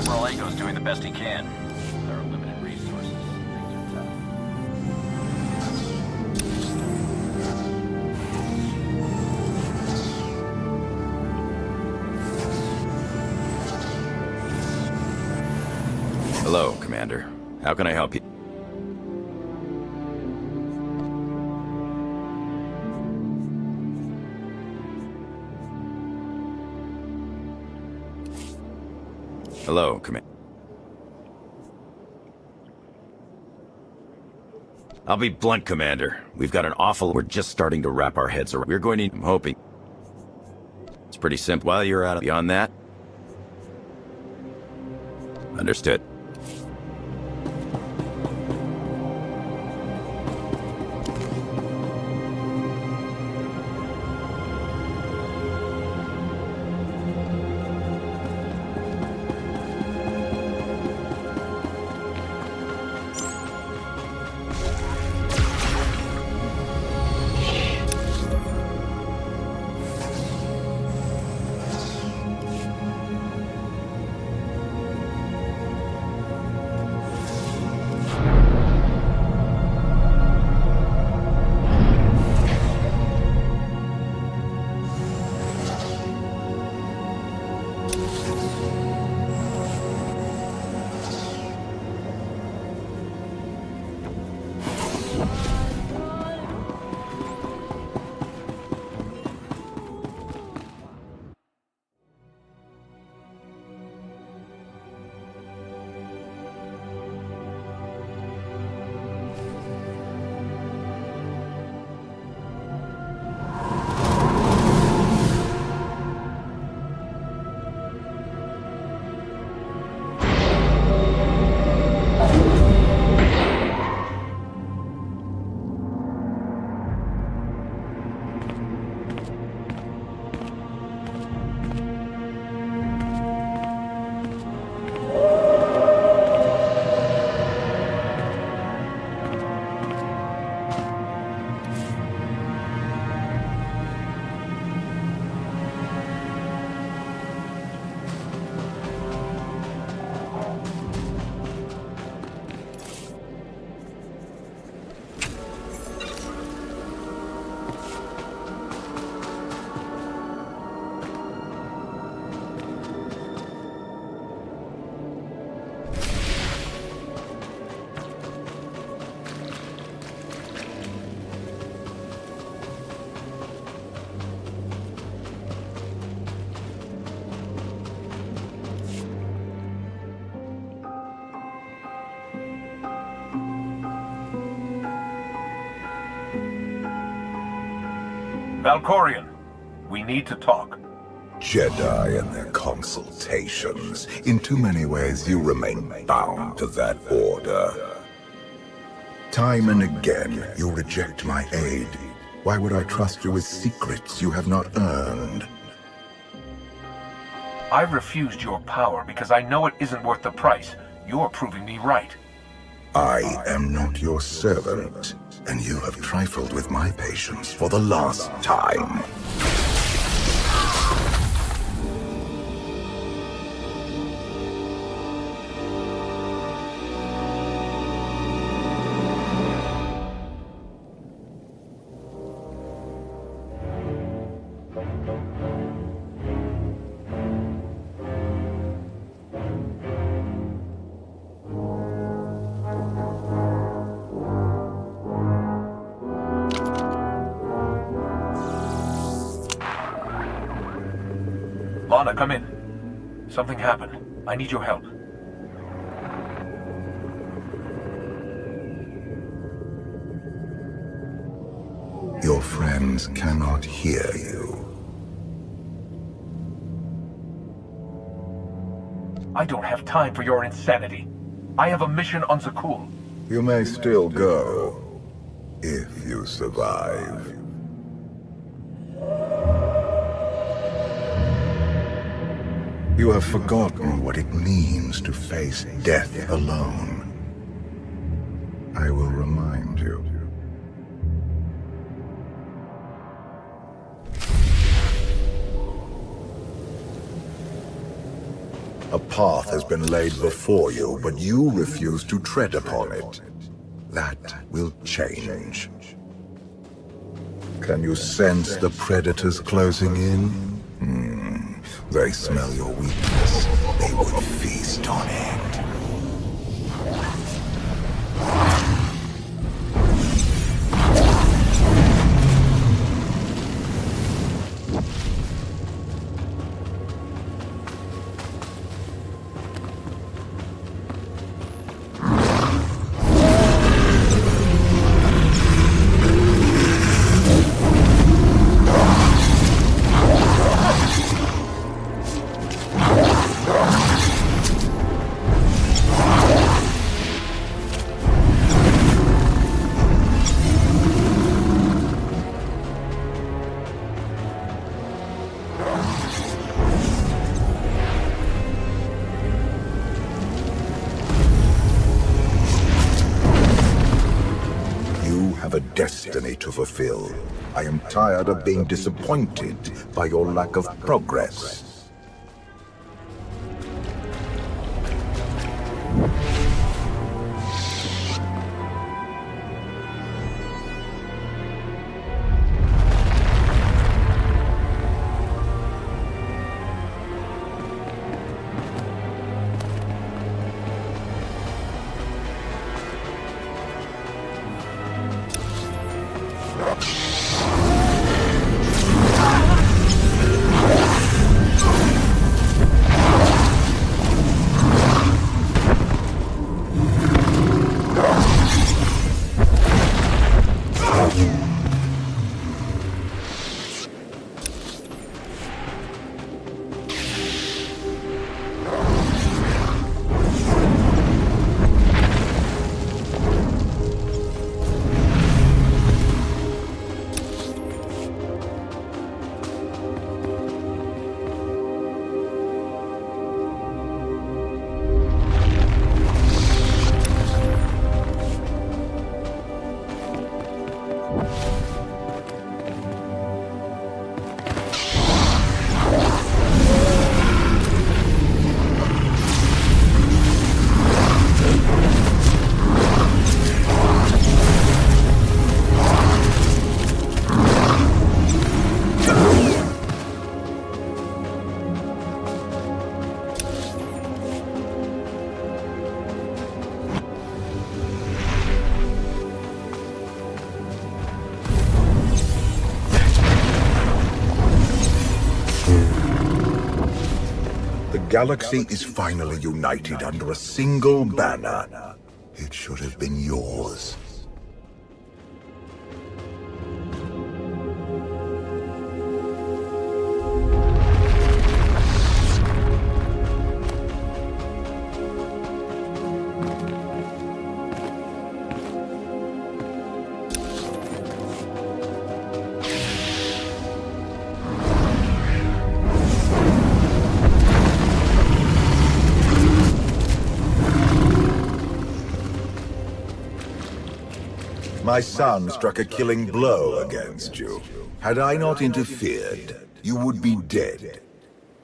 Admiral Ako's doing the best he can. There are limited resources. Things are tough. Hello, Commander. How can I help you? Hello, Commander. I'll be blunt, Commander. We've got an awful... We're just starting to wrap our heads around... We're going to... I'm hoping... It's pretty simple. While you're out beyond that... Understood. Valkorion, we need to talk. Jedi and their consultations. In too many ways, you remain bound to that order. Time and again, you reject my aid. Why would I trust you with secrets you have not earned? I refused your power because I know it isn't worth the price. You're proving me right. I am not your servant, and you have trifled with my patience for the last time. Lana, come in. Something happened. I need your help. Your friends cannot hear you. I don't have time for your insanity. I have a mission on Zakul. You may still go, if you survive. You have forgotten what it means to face death alone. I will remind you. A path has been laid before you, but you refuse to tread upon it. That will change. Can you sense the predators closing in? They smell your weakness. They would feast on it. A destiny to fulfill. I am tired of being disappointed by your lack of progress. The galaxy is finally united under a single banner. It should have been yours. My son struck a killing blow against you. Had I not interfered, you would be dead.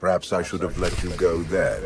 Perhaps I should have let you go then.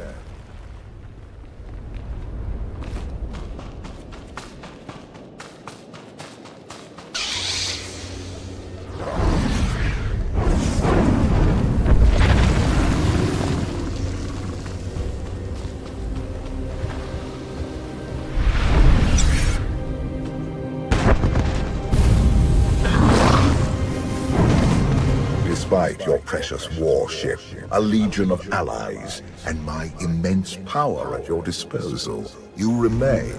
Despite your precious warship, a legion of allies, and my immense power at your disposal, you remain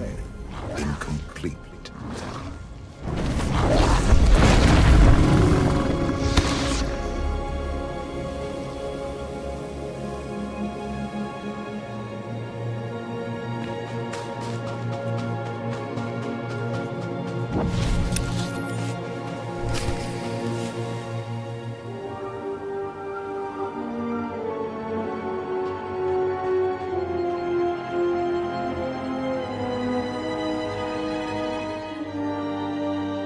incomplete.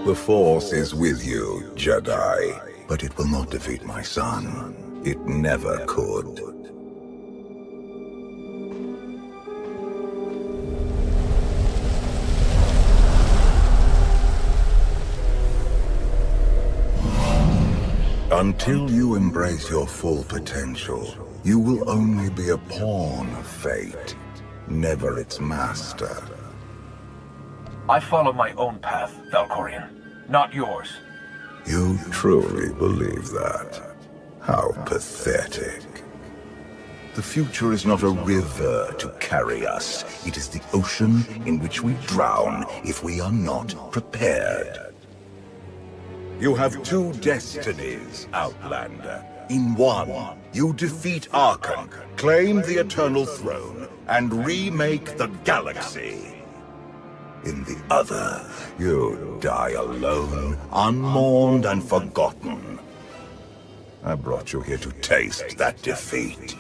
The Force is with you, Jedi, but it will not defeat my son. It never could. Until you embrace your full potential, you will only be a pawn of fate, never its master. I follow my own path, Valkorian, not yours. You truly believe that? How pathetic. The future is not a river to carry us. It is the ocean in which we drown if we are not prepared. You have two destinies, Outlander. In one, you defeat Archon, claim the Eternal Throne, and remake the galaxy. In the other, you die alone, unmourned and forgotten. I brought you here to taste that defeat.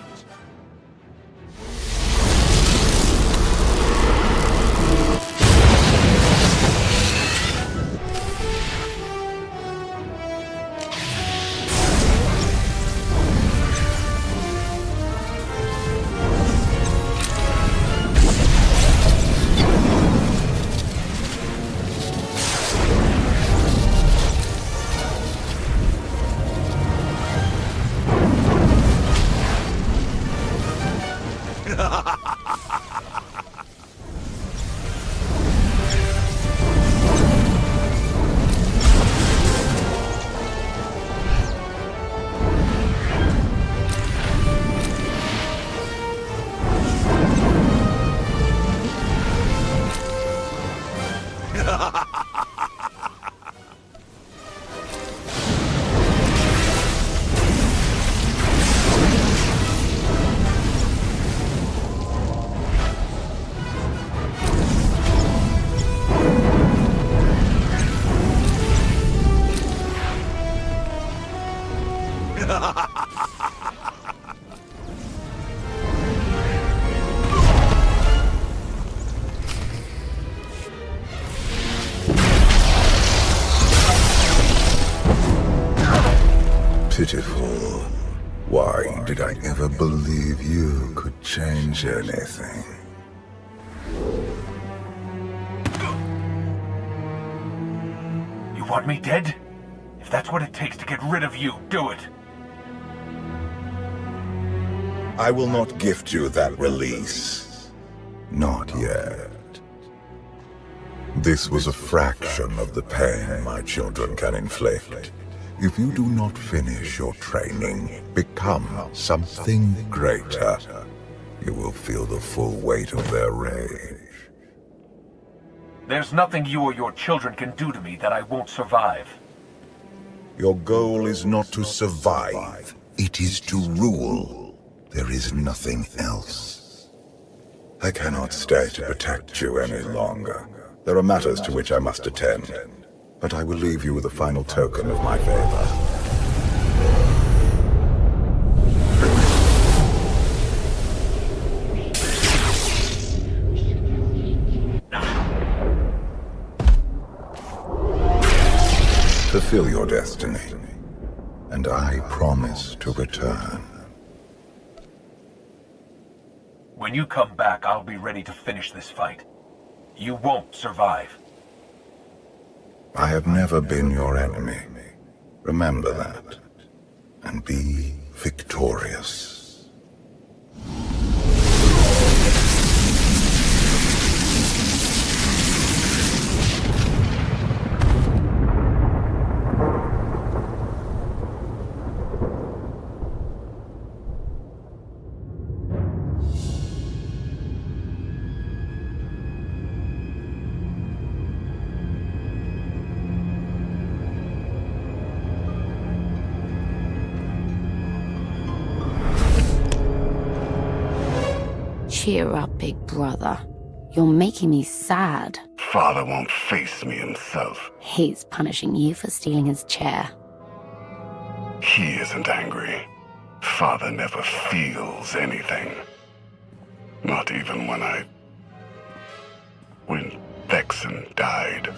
Pitiful. Why did I ever believe you could change anything? You want me dead? If that's what it takes to get rid of you, do it. I will not gift you that release. Not yet. This was a fraction of the pain my children can inflict. If you do not finish your training, become something greater, you will feel the full weight of their rage. There's nothing you or your children can do to me that I won't survive. Your goal is not to survive, it is to rule. There is nothing else. I cannot stay to protect you any longer. There are matters to which I must attend, but I will leave you with a final token of my favor. Fulfill your destiny, and I promise to return. When you come back, I'll be ready to finish this fight. You won't survive. I have never been your enemy. Remember that, and be victorious. Cheer up, big brother. You're making me sad. Father won't face me himself. He's punishing you for stealing his chair. He isn't angry. Father never feels anything. Not even when Vexen died.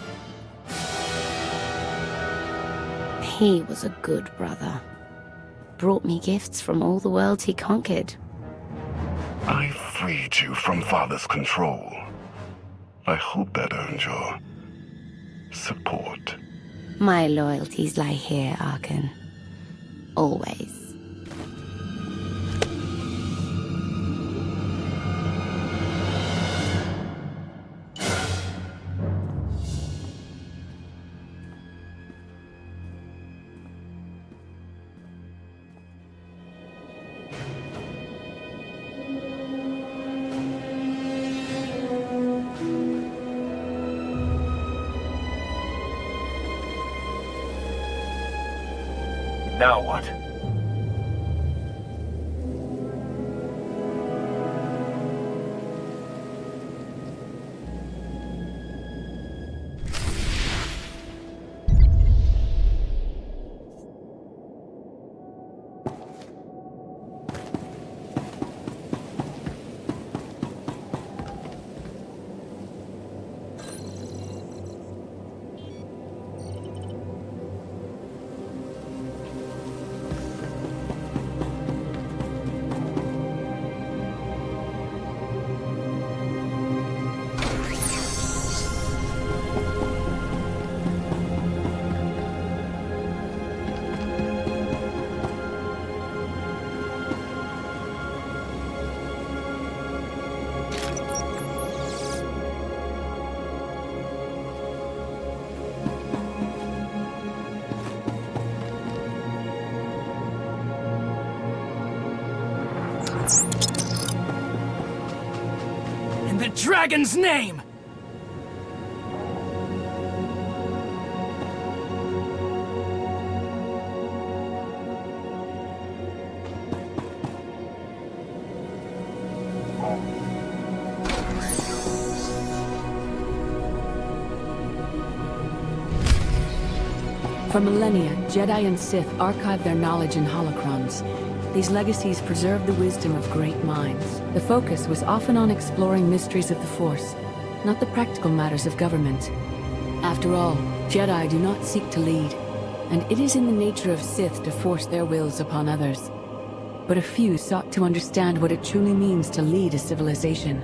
He was a good brother. Brought me gifts from all the worlds he conquered. I freed you from Father's control. I hope that earned your support. My loyalties lie here, Archon. Always. Now what? In the dragon's name! For millennia, Jedi and Sith archived their knowledge in holocrons. These legacies preserved the wisdom of great minds. The focus was often on exploring mysteries of the Force, not the practical matters of government. After all, Jedi do not seek to lead, and it is in the nature of Sith to force their wills upon others. But a few sought to understand what it truly means to lead a civilization.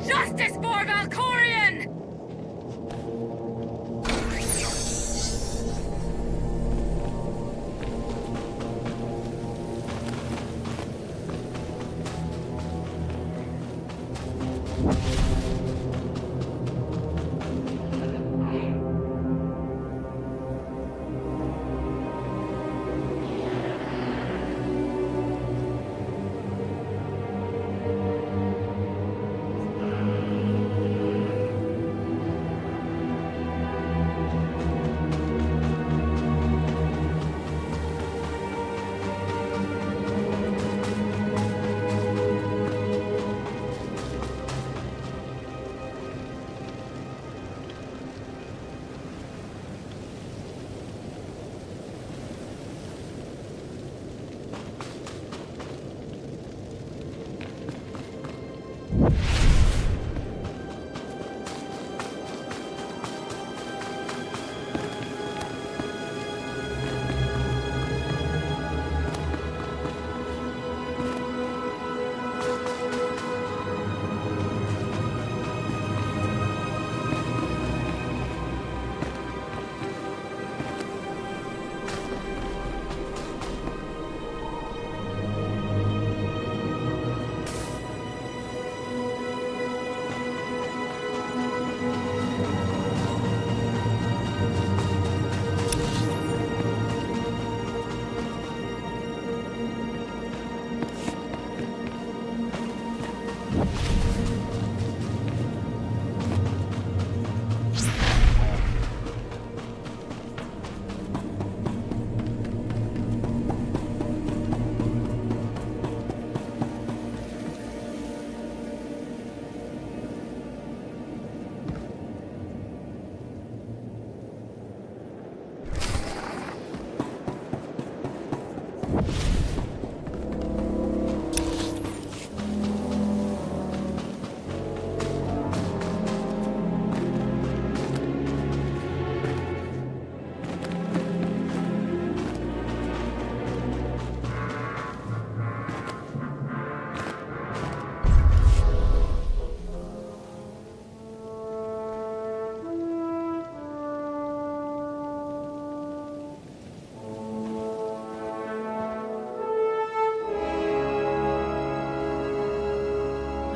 Justice for Valkorion!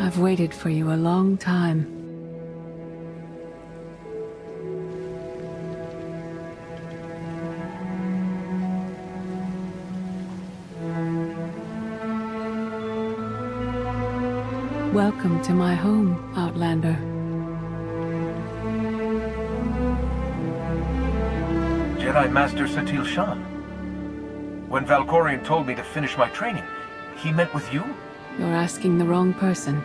I've waited for you a long time. Welcome to my home, Outlander. Jedi Master Satil Shan. When Valkorion told me to finish my training, he meant with you? You're asking the wrong person.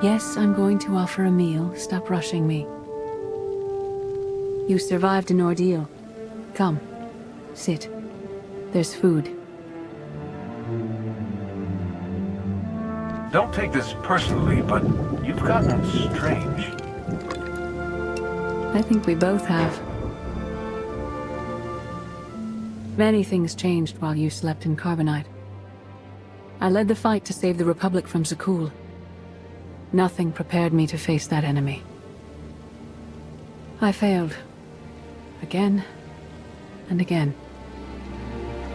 Yes, I'm going to offer a meal. Stop rushing me. You survived an ordeal. Come, sit. There's food. Don't take this personally, but you've gotten strange. I think we both have. Many things changed while you slept in Carbonite. I led the fight to save the Republic from Zakul. Nothing prepared me to face that enemy. I failed. Again and again.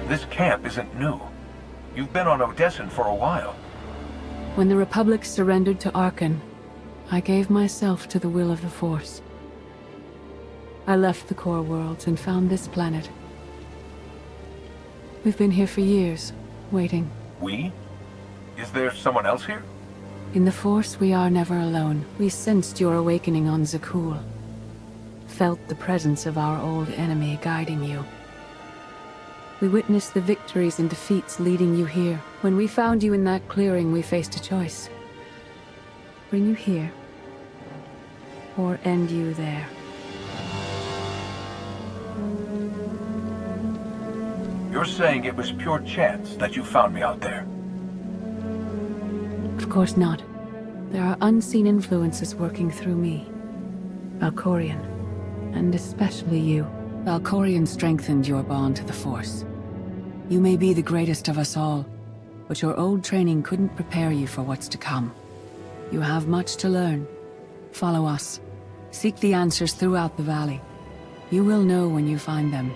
This camp isn't new. You've been on Odessen for a while. When the Republic surrendered to Arkan, I gave myself to the will of the Force. I left the core worlds and found this planet. We've been here for years, waiting. We? Is there someone else here? In the Force, we are never alone. We sensed your awakening on Zakul. Felt the presence of our old enemy guiding you. We witnessed the victories and defeats leading you here. When we found you in that clearing, we faced a choice. Bring you here, or end you there. You're saying it was pure chance that you found me out there? Of course not. There are unseen influences working through me. Valkorion, and especially you. Valkorion strengthened your bond to the Force. You may be the greatest of us all, but your old training couldn't prepare you for what's to come. You have much to learn. Follow us. Seek the answers throughout the valley. You will know when you find them.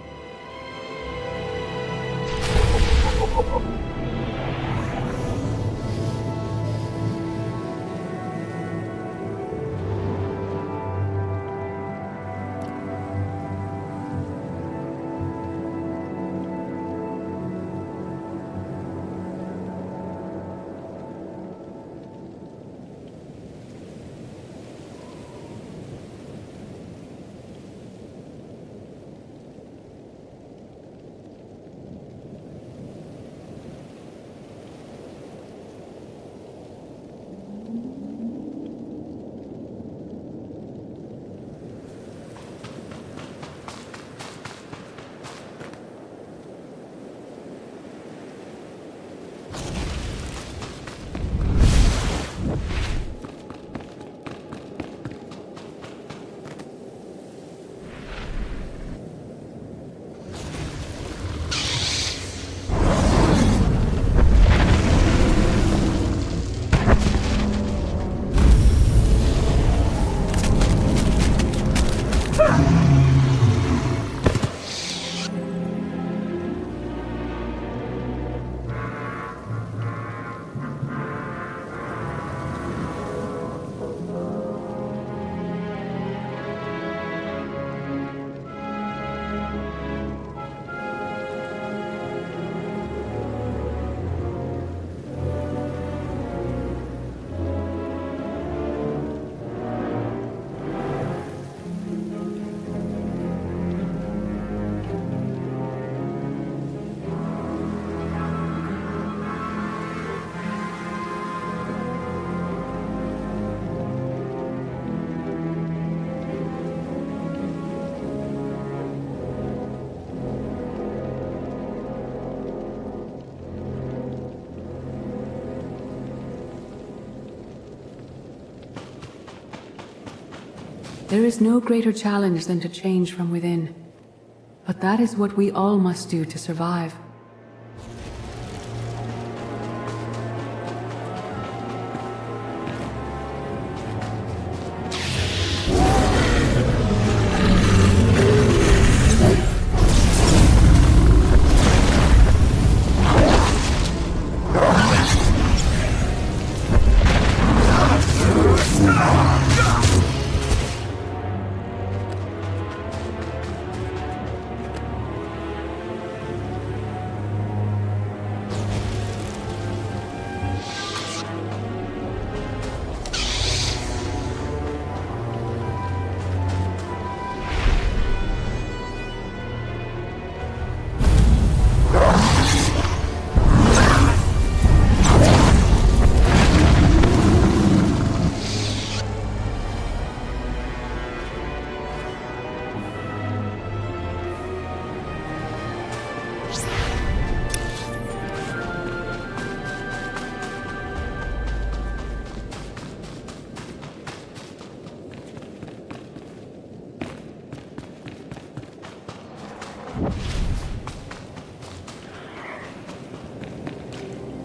There is no greater challenge than to change from within. But that is what we all must do to survive.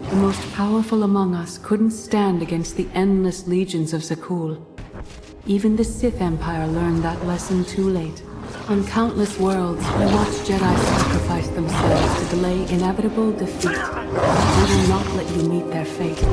The most powerful among us couldn't stand against the endless legions of Zakul. Even the Sith Empire learned that lesson too late. On countless worlds, I watched Jedi sacrifice themselves to delay inevitable defeat. They will not let you meet their fate.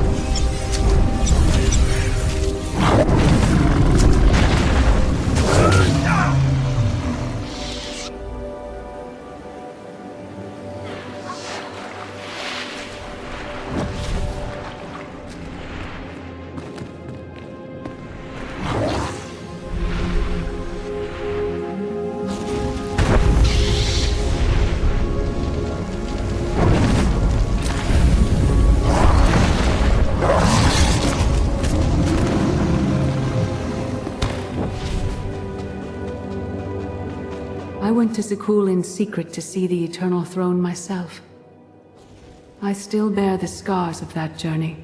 I went to Zakul in secret to see the Eternal Throne myself. I still bear the scars of that journey.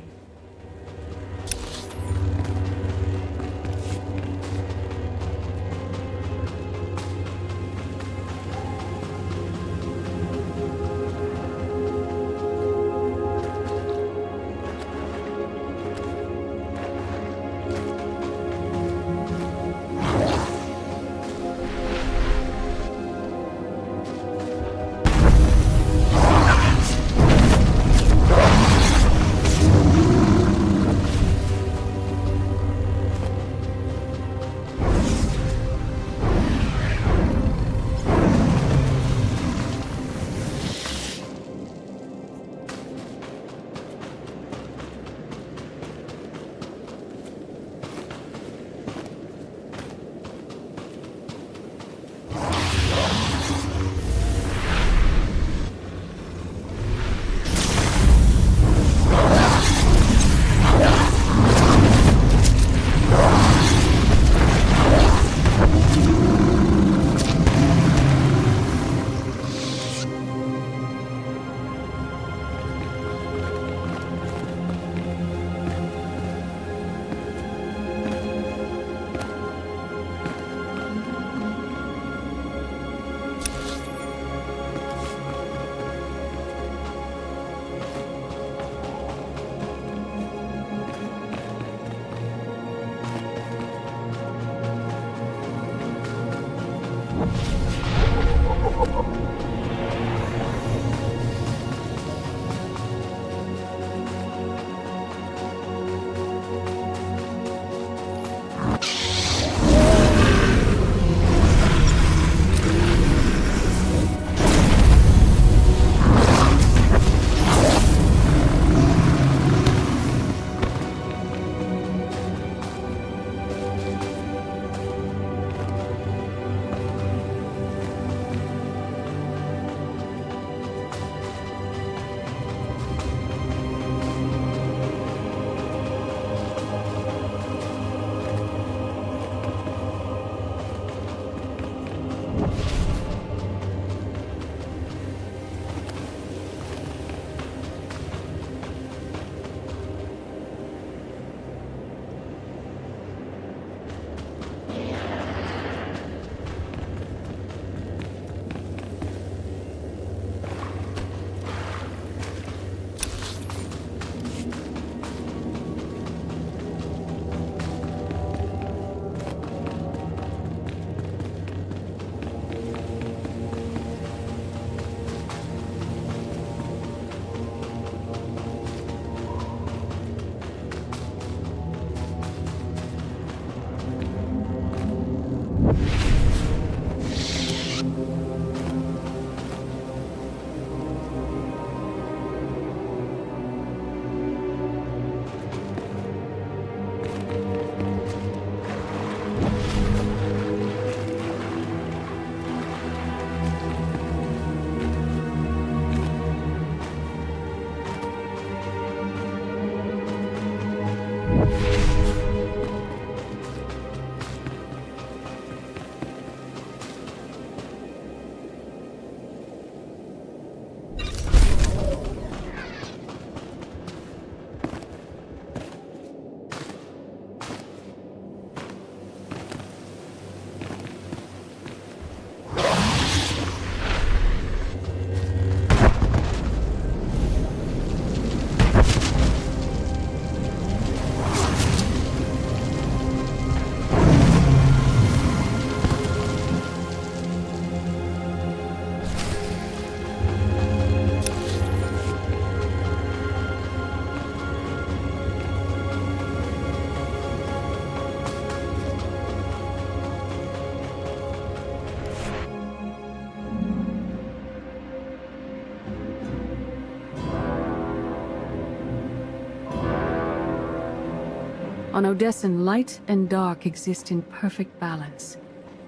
On Odessen, light and dark exist in perfect balance,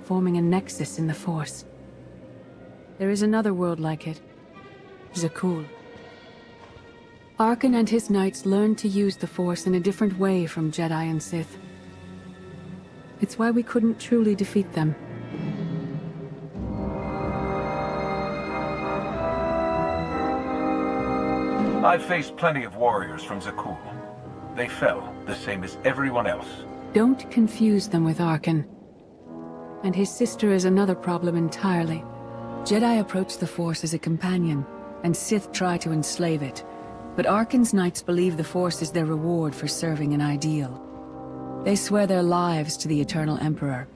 forming a nexus in the Force. There is another world like it, Zakuul. Arkan and his knights learned to use the Force in a different way from Jedi and Sith. It's why we couldn't truly defeat them. I've faced plenty of warriors from Zakuul. They fell, the same as everyone else. Don't confuse them with Arkan. And his sister is another problem entirely. Jedi approach the Force as a companion, and Sith try to enslave it. But Arkan's knights believe the Force is their reward for serving an ideal. They swear their lives to the Eternal Emperor.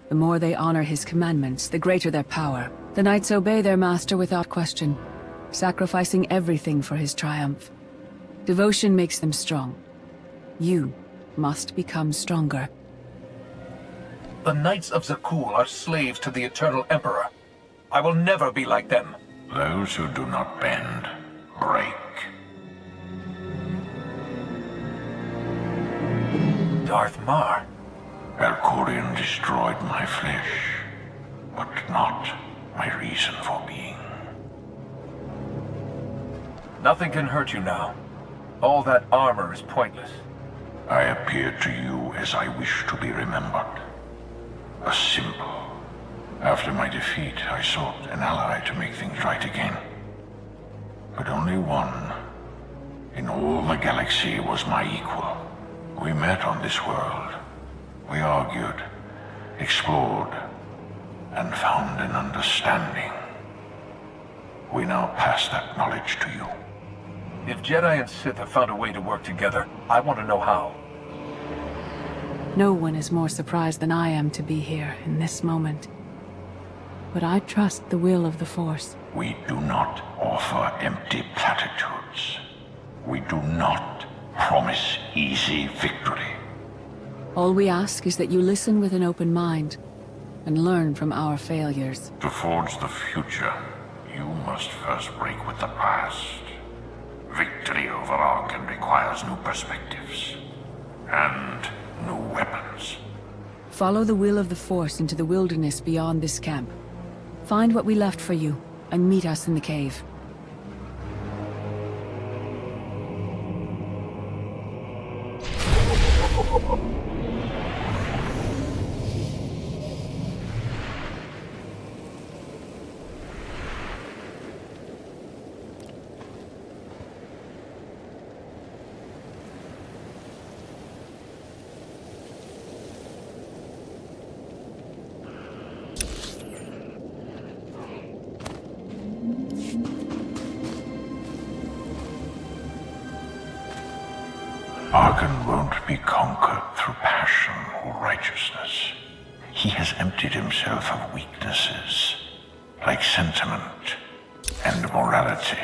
The more they honor his commandments, the greater their power. The knights obey their master without question, sacrificing everything for his triumph. Devotion makes them strong. You must become stronger. The Knights of Zakuul are slaves to the Eternal Emperor. I will never be like them. Those who do not bend, break. Darth Mar. Valkorion destroyed my flesh, but not my reason for being. Nothing can hurt you now. All that armor is pointless. I appeared to you as I wish to be remembered. A symbol. After my defeat, I sought an ally to make things right again. But only one in all the galaxy was my equal. We met on this world. We argued, explored, and found an understanding. We now pass that knowledge to you. If Jedi and Sith have found a way to work together, I want to know how. No one is more surprised than I am to be here in this moment. But I trust the will of the Force. We do not offer empty platitudes. We do not promise easy victory. All we ask is that you listen with an open mind and learn from our failures. To forge the future, you must first break with the past. Victory over Arkan requires new perspectives and new weapons. Follow the will of the Force into the wilderness beyond this camp. Find what we left for you, and meet us in the cave. Arkan won't be conquered through passion or righteousness. He has emptied himself of weaknesses, like sentiment and morality.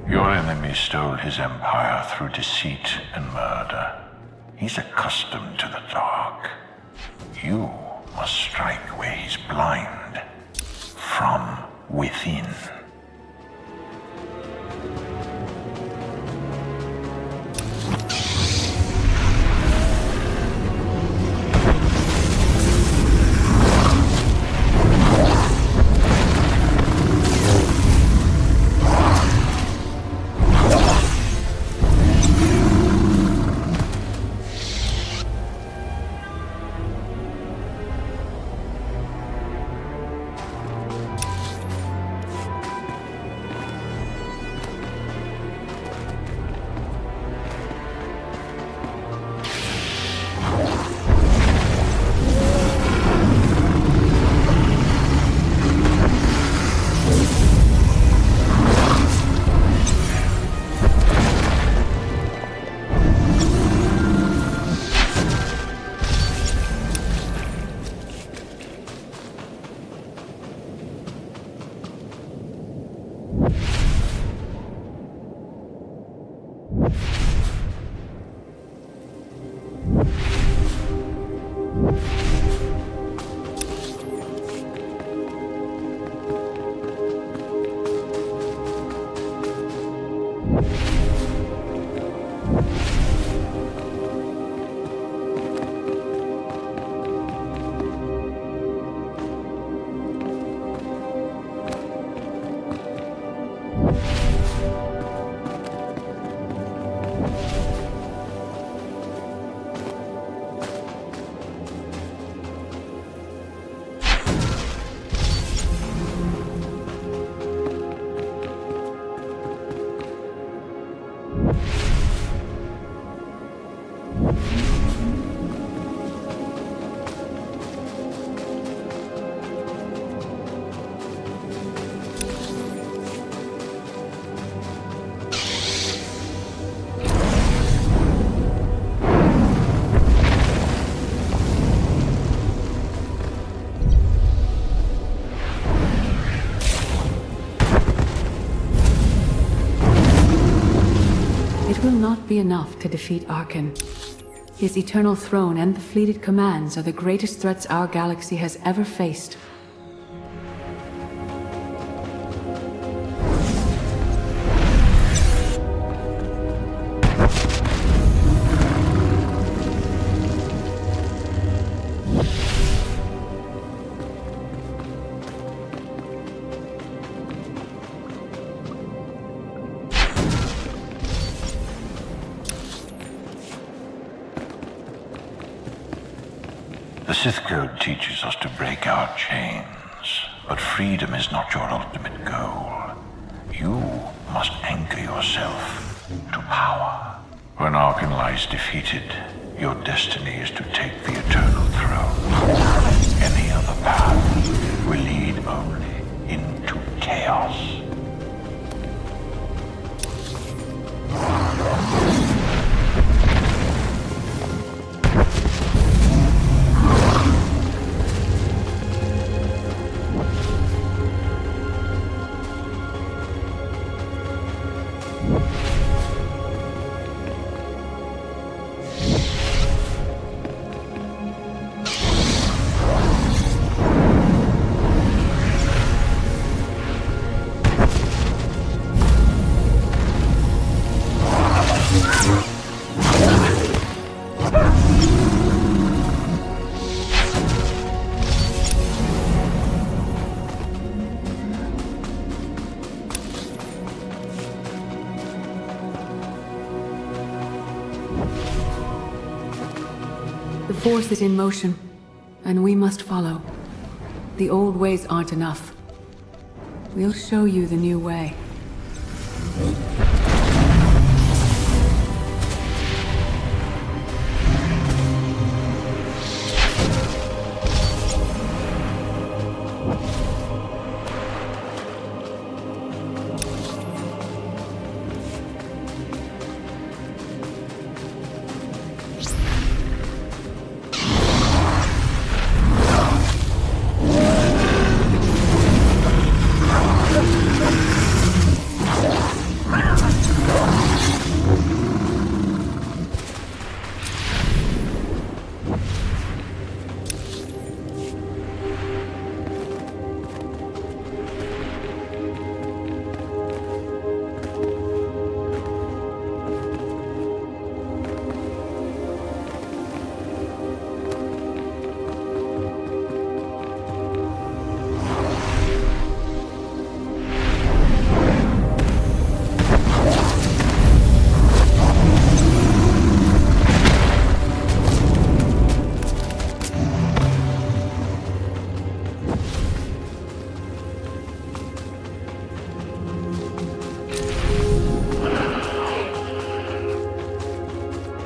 Your enemy stole his empire through deceit and murder. He's accustomed to the dark. You must strike where he's blind. From within. It will not be enough to defeat Arkan. His eternal throne and the fleet it commands are the greatest threats our galaxy has ever faced. The Sith Code teaches us to break our chains, but freedom is not your ultimate goal. You must anchor yourself to power. When Arkan lies defeated, your destiny is to take the eternal throne. Any other path will lead only into chaos. Force is in motion, and we must follow. The old ways aren't enough. We'll show you the new way.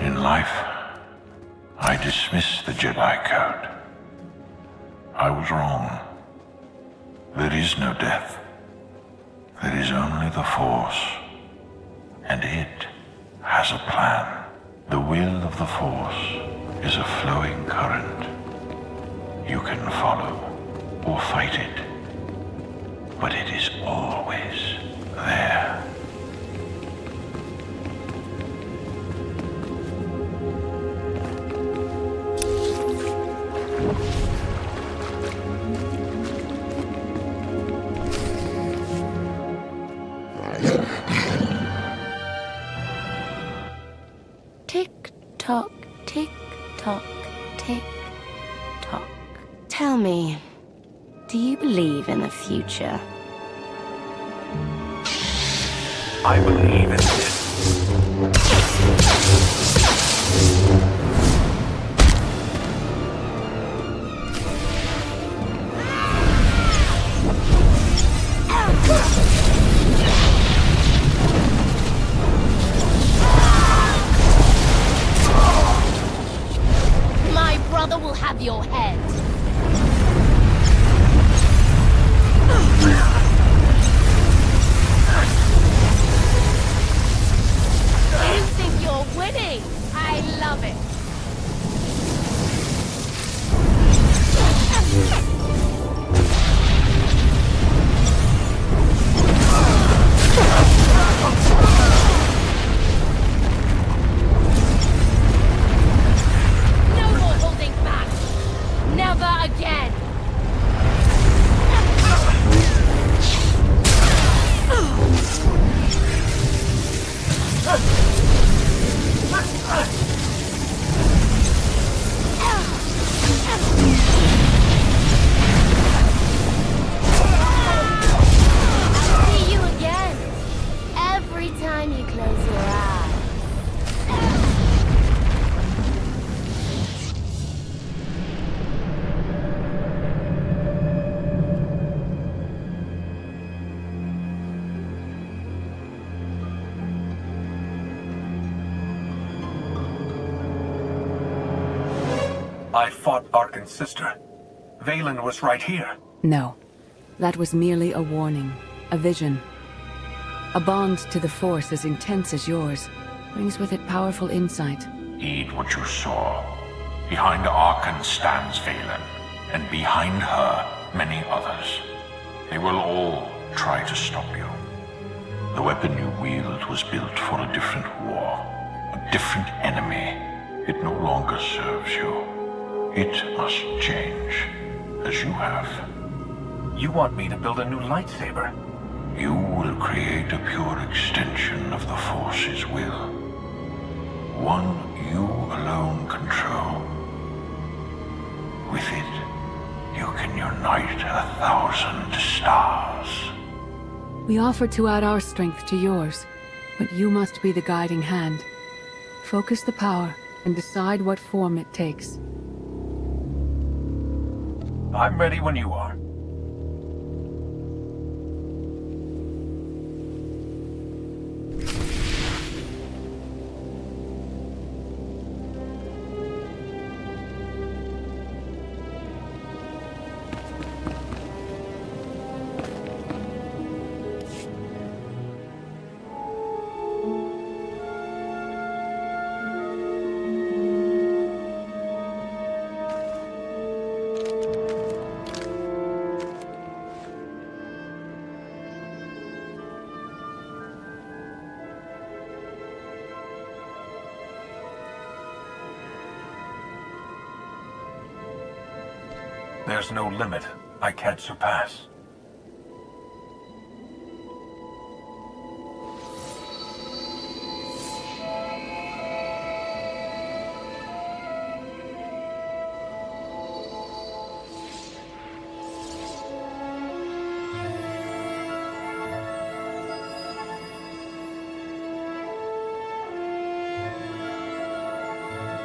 In life, I dismiss the Jedi Code. I was wrong. There is no death. There is only the Force. And it has a plan. The will of the Force is a flowing current. You can follow or fight it, but it is always there. Tick tock, tick tock, tick tock. Tell me, do you believe in the future? I believe in it. My brother will have your head. You think you're winning? I love it. No more holding back. Never again. I'll see you again. Every time you close your eyes. I fought Arkin's sister. Valen was right here. No. That was merely a warning. A vision. A bond to the Force as intense as yours brings with it powerful insight. Heed what you saw. Behind Arkan stands Valen, and behind her, many others. They will all try to stop you. The weapon you wield was built for a different war, a different enemy. It no longer serves you. It must change, as you have. You want me to build a new lightsaber? You will create a pure extension of the Force's will. One you alone control. With it, you can unite 1,000 stars. We offer to add our strength to yours, but you must be the guiding hand. Focus the power and decide what form it takes. I'm ready when you are. There's no limit I can't surpass.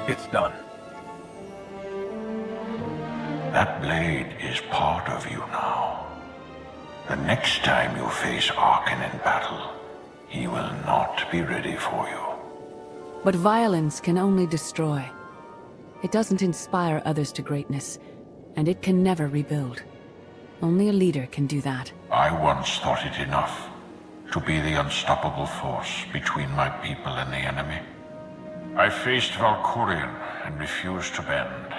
It's done. That blade is part of you now. The next time you face Arkan in battle, he will not be ready for you. But violence can only destroy. It doesn't inspire others to greatness, and it can never rebuild. Only a leader can do that. I once thought it enough to be the unstoppable force between my people and the enemy. I faced Valkorion and refused to bend.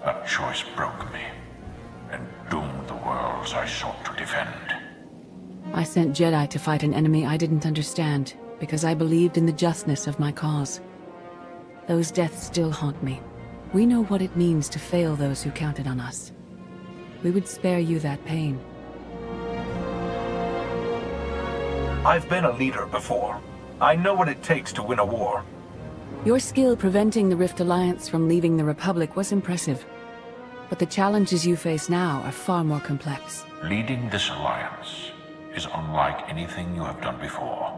That choice broke me, and doomed the worlds I sought to defend. I sent Jedi to fight an enemy I didn't understand, because I believed in the justness of my cause. Those deaths still haunt me. We know what it means to fail those who counted on us. We would spare you that pain. I've been a leader before. I know what it takes to win a war. Your skill preventing the Rift Alliance from leaving the Republic was impressive. But the challenges you face now are far more complex. Leading this alliance is unlike anything you have done before.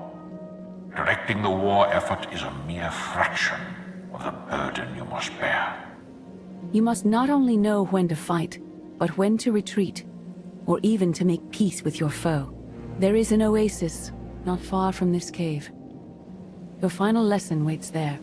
Directing the war effort is a mere fraction of the burden you must bear. You must not only know when to fight, but when to retreat, or even to make peace with your foe. There is an oasis not far from this cave. Your final lesson waits there.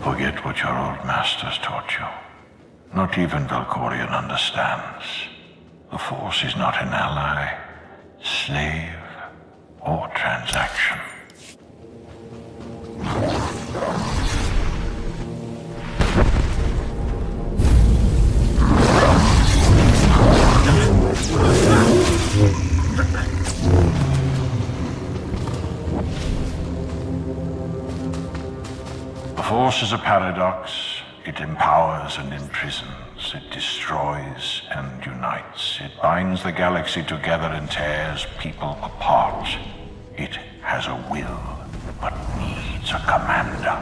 Forget what your old masters taught you. Not even Valkorion understands. The Force is not an ally, slave, or transaction. The Force is a paradox. It empowers and imprisons. It destroys and unites. It binds the galaxy together and tears people apart. It has a will, but needs a commander.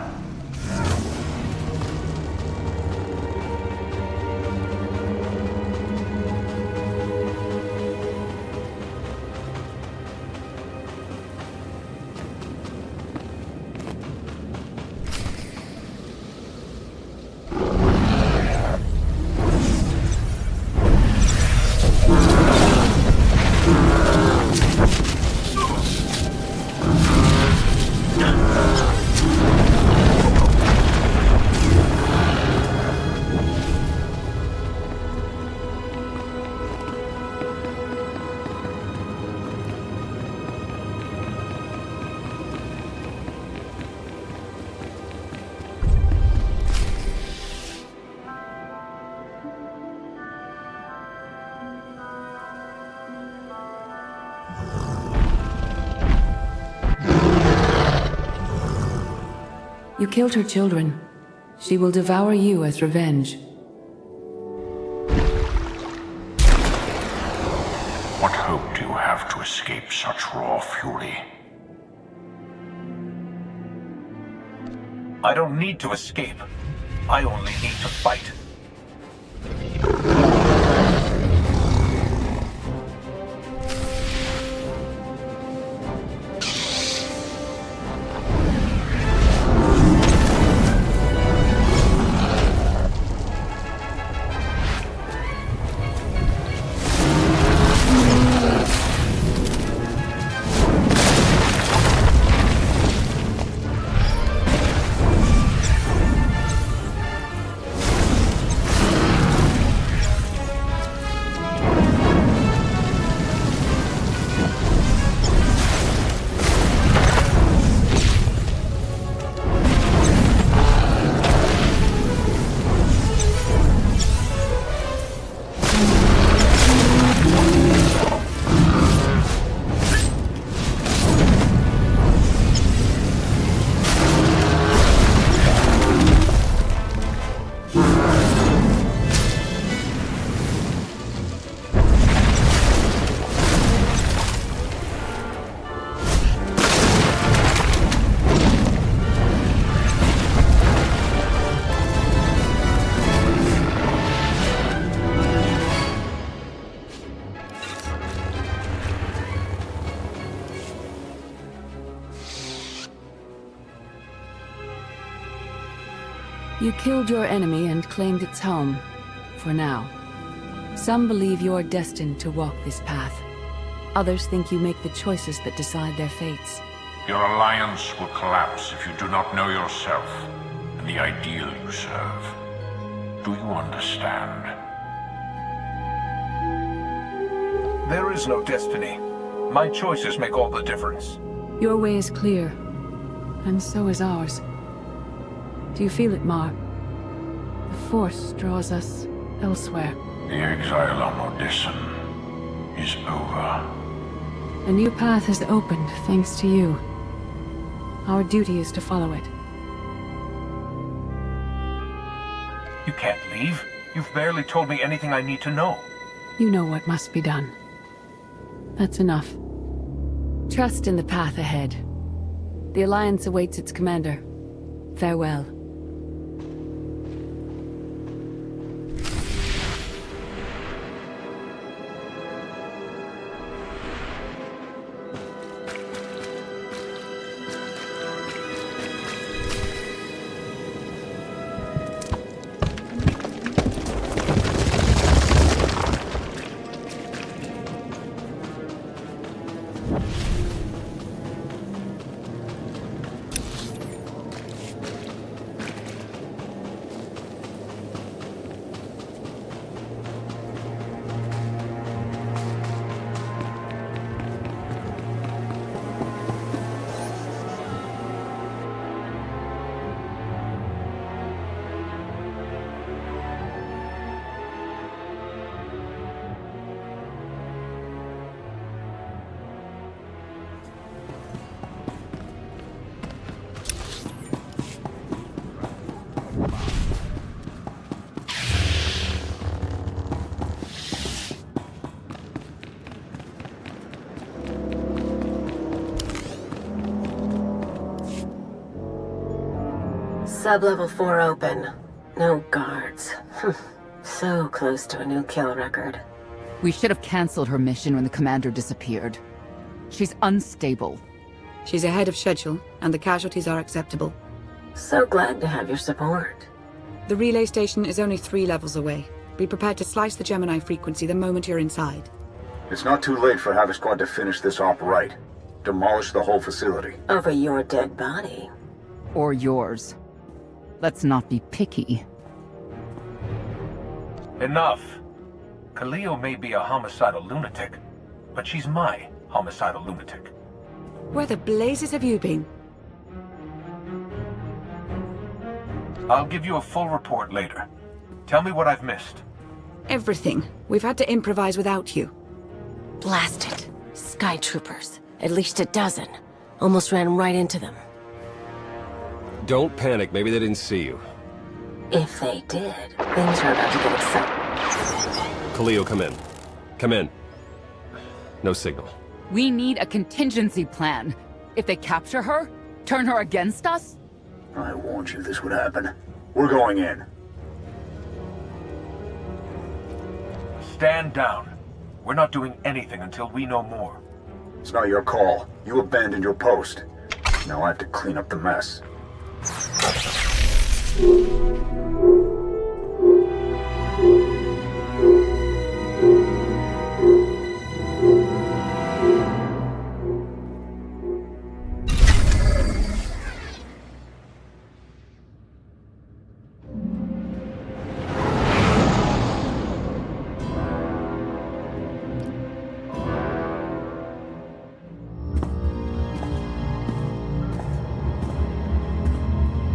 You killed her children. She will devour you as revenge. What hope do you have to escape such raw fury? I don't need to escape. I only need to fight. You killed your enemy and claimed its home, for now. Some believe you're destined to walk this path. Others think you make the choices that decide their fates. Your alliance will collapse if you do not know yourself and the ideal you serve. Do you understand? There is no destiny. My choices make all the difference. Your way is clear, and so is ours. Do you feel it, Mar? The Force draws us elsewhere. The exile on Odyssey is over. A new path has opened, thanks to you. Our duty is to follow it. You can't leave. You've barely told me anything I need to know. You know what must be done. That's enough. Trust in the path ahead. The Alliance awaits its commander. Farewell. Sub-level 4 open. No guards. So close to a new kill record. We should have cancelled her mission when the commander disappeared. She's unstable. She's ahead of schedule, and the casualties are acceptable. So glad to have your support. The relay station is only 3 levels away. Be prepared to slice the Gemini frequency the moment you're inside. It's not too late for Havoc Squad to finish this op right. Demolish the whole facility. Over your dead body. Or yours. Let's not be picky. Enough. Kaleo may be a homicidal lunatic, but she's my homicidal lunatic. Where the blazes have you been? I'll give you a full report later. Tell me what I've missed. Everything. We've had to improvise without you. Blast it. Sky troopers. At least a dozen. Almost ran right into them. Don't panic. Maybe they didn't see you. If they did, things are about to get exciting. Kaleo, come in. Come in. No signal. We need a contingency plan. If they capture her, turn her against us? I warned you this would happen. We're going in. Stand down. We're not doing anything until we know more. It's not your call. You abandoned your post. Now I have to clean up the mess.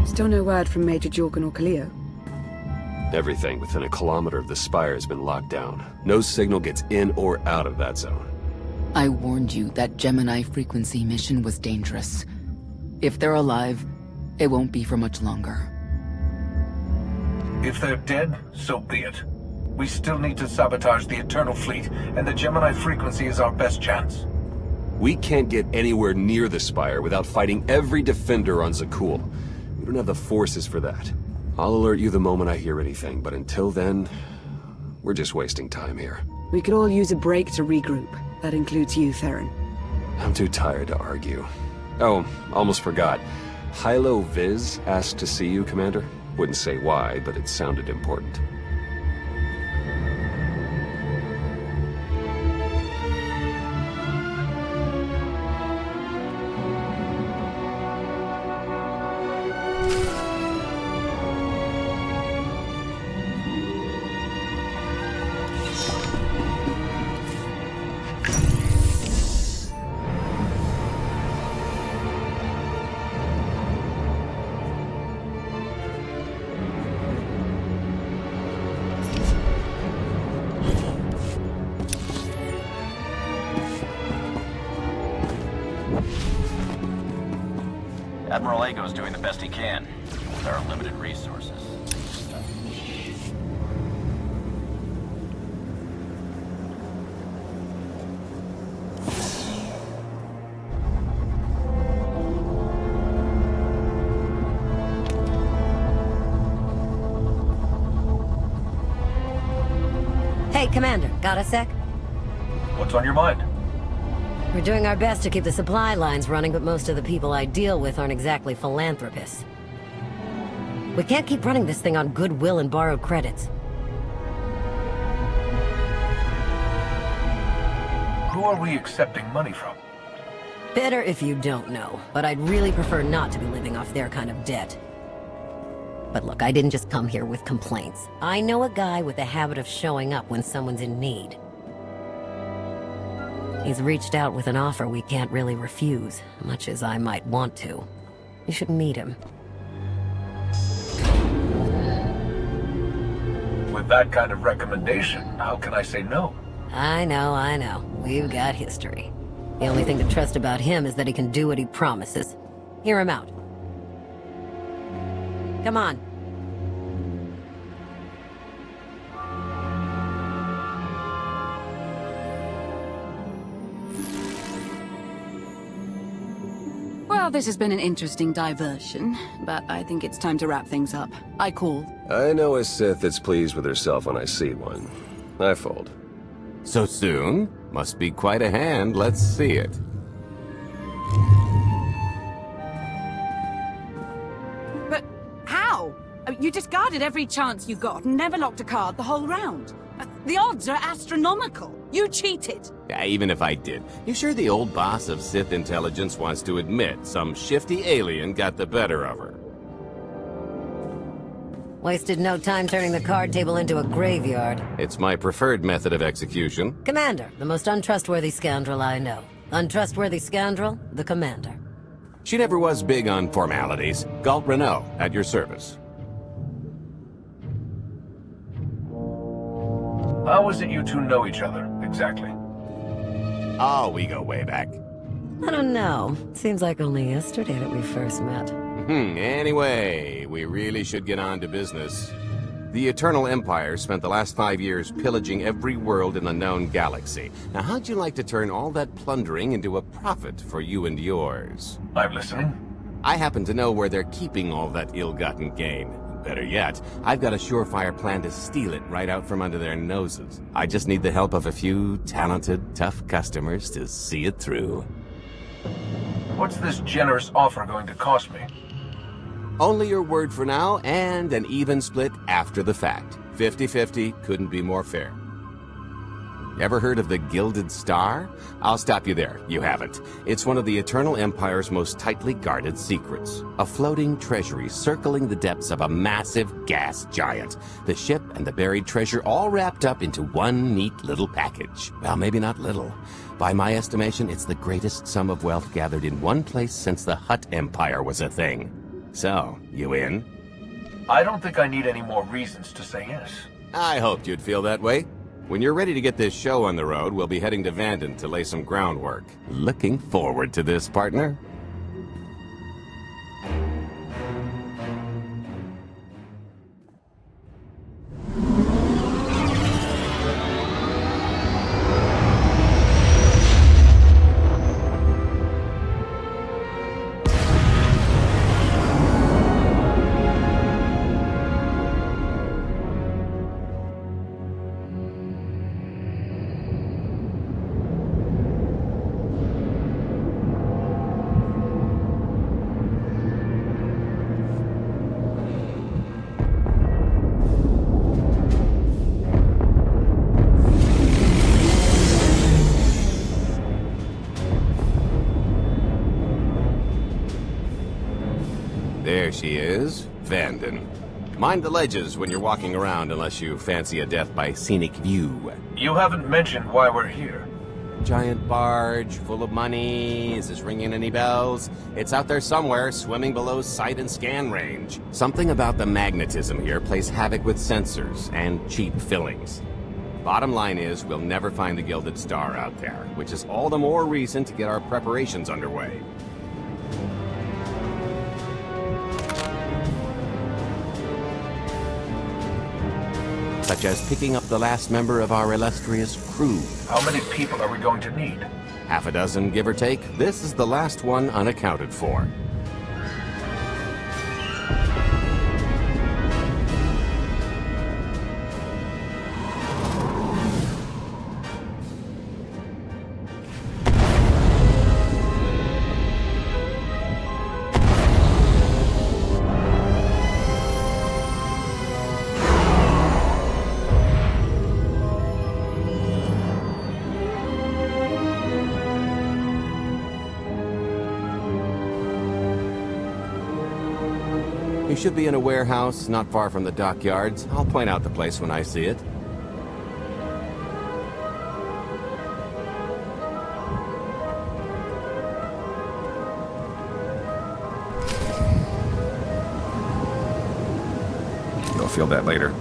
Still no word from Major Jorgen or Kaleo. Everything within a kilometer of the spire has been locked down. No signal gets in or out of that zone. I warned you that Gemini frequency mission was dangerous. If they're alive, it won't be for much longer. If they're dead, so be it. We still need to sabotage the Eternal Fleet, and the Gemini frequency is our best chance. We can't get anywhere near the spire without fighting every defender on Zakul. We don't have the forces for that. I'll alert you the moment I hear anything, but until then, we're just wasting time here. We could all use a break to regroup. That includes you, Theron. I'm too tired to argue. Oh, almost forgot. Hylo Viz asked to see you, Commander. Wouldn't say why, but it sounded important. Admiral Ago's doing the best he can with our limited resources. Hey, Commander, got a sec? What's on your mind? We're doing our best to keep the supply lines running, but most of the people I deal with aren't exactly philanthropists. We can't keep running this thing on goodwill and borrowed credits. Who are we accepting money from? Better if you don't know, but I'd really prefer not to be living off their kind of debt. But look, I didn't just come here with complaints. I know a guy with a habit of showing up when someone's in need. He's reached out with an offer we can't really refuse, much as I might want to. You should meet him. With that kind of recommendation, how can I say no? I know. We've got history. The only thing to trust about him is that he can do what he promises. Hear him out. Come on. Well, Well, this has been an interesting diversion, but I think it's time to wrap things up. I call. I know a Sith that's pleased with herself when I see one. I fold. So soon? Must be quite a hand. Let's see it. But how? You discarded every chance you got and never locked a card the whole round. The odds are astronomical. You cheated. Yeah, even if I did. You sure the old boss of Sith intelligence wants to admit some shifty alien got the better of her? Wasted no time turning the card table into a graveyard. It's my preferred method of execution. Commander, the most untrustworthy scoundrel I know. Untrustworthy scoundrel, the Commander. She never was big on formalities. Galt Renault, at your service. How is it you two know each other, exactly? Oh, we go way back. I don't know. Seems like only yesterday that we first met. Anyway, we really should get on to business. The Eternal Empire spent the last 5 years pillaging every world in the known galaxy. Now, how'd you like to turn all that plundering into a profit for you and yours? I'm listening. I happen to know where they're keeping all that ill-gotten gain. Better yet, I've got a surefire plan to steal it right out from under their noses. I just need the help of a few talented, tough customers to see it through. What's this generous offer going to cost me? Only your word for now, and an even split after the fact. 50-50 couldn't be more fair. Ever heard of the Gilded Star? I'll stop you there. You haven't. It's one of the Eternal Empire's most tightly guarded secrets. A floating treasury circling the depths of a massive gas giant. The ship and the buried treasure all wrapped up into one neat little package. Well, maybe not little. By my estimation, it's the greatest sum of wealth gathered in one place since the Hutt Empire was a thing. So, you in? I don't think I need any more reasons to say yes. I hoped you'd feel that way. When you're ready to get this show on the road, we'll be heading to Vanden to lay some groundwork. Looking forward to this, partner. There she is, Vanden. Mind the ledges when you're walking around unless you fancy a death by scenic view. You haven't mentioned why we're here. Giant barge, full of money. Is this ringing any bells? It's out there somewhere, swimming below sight and scan range. Something about the magnetism here plays havoc with sensors and cheap fillings. Bottom line is, we'll never find the Gilded Star out there, which is all the more reason to get our preparations underway. Such as picking up the last member of our illustrious crew. How many people are we going to need? Half a dozen, give or take. This is the last one unaccounted for. You should be in a warehouse not far from the dockyards. I'll point out the place when I see it. You'll feel that later.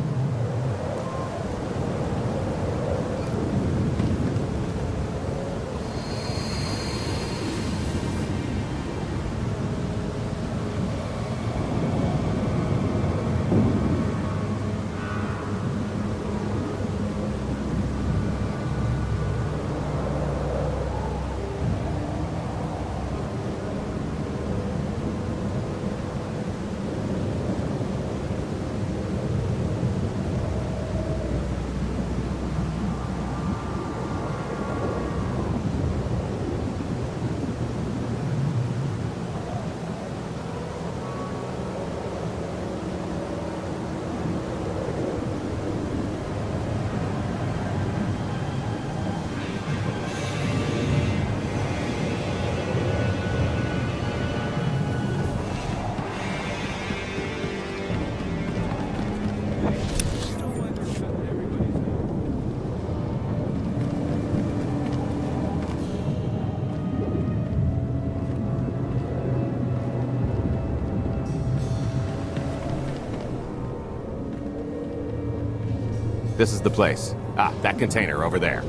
This is the place. Ah, that container over there.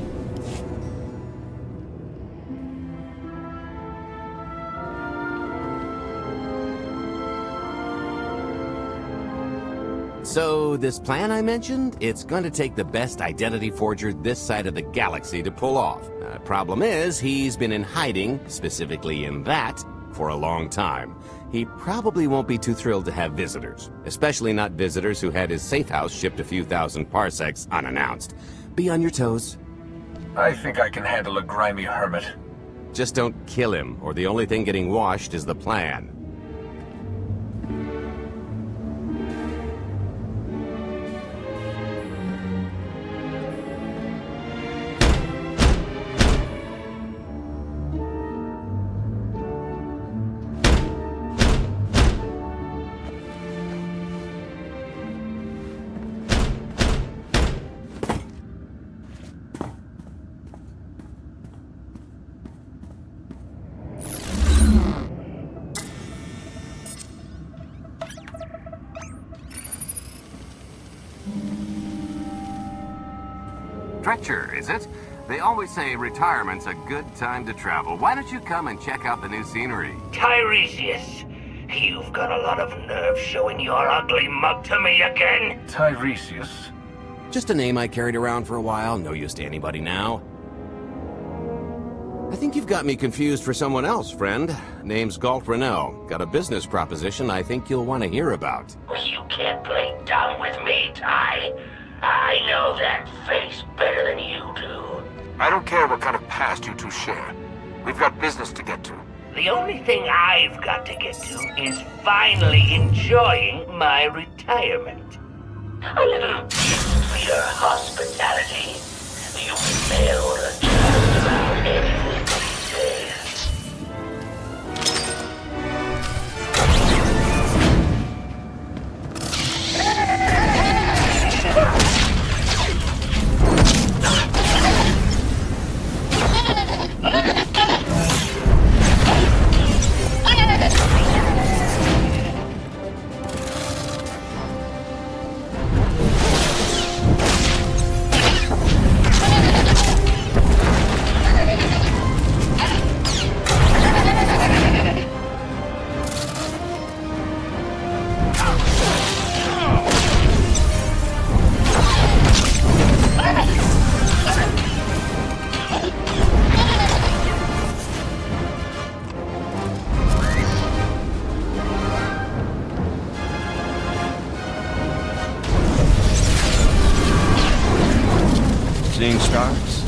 So, this plan I mentioned, it's going to take the best identity forger this side of the galaxy to pull off. Problem is, he's been in hiding, specifically in that, for a long time. He probably won't be too thrilled to have visitors, especially not visitors who had his safe house shipped a few thousand parsecs unannounced. Be on your toes. I think I can handle a grimy hermit. Just don't kill him, or the only thing getting washed is the plan. Dretcher, is it? They always say retirement's a good time to travel. Why don't you come and check out the new scenery? Tiresias, you've got a lot of nerve showing your ugly mug to me again. Tiresias. Just a name I carried around for a while, no use to anybody now. I think you've got me confused for someone else, friend. Name's Galt Renault. Got a business proposition I think you'll want to hear about. You can't play dumb with me, Ty. I know that face better than you do. I don't care what kind of past you two share. We've got business to get to. The only thing I've got to get to is finally enjoying my retirement. A little gift for your hospitality. You mail or just about anything these days. Seeing stars?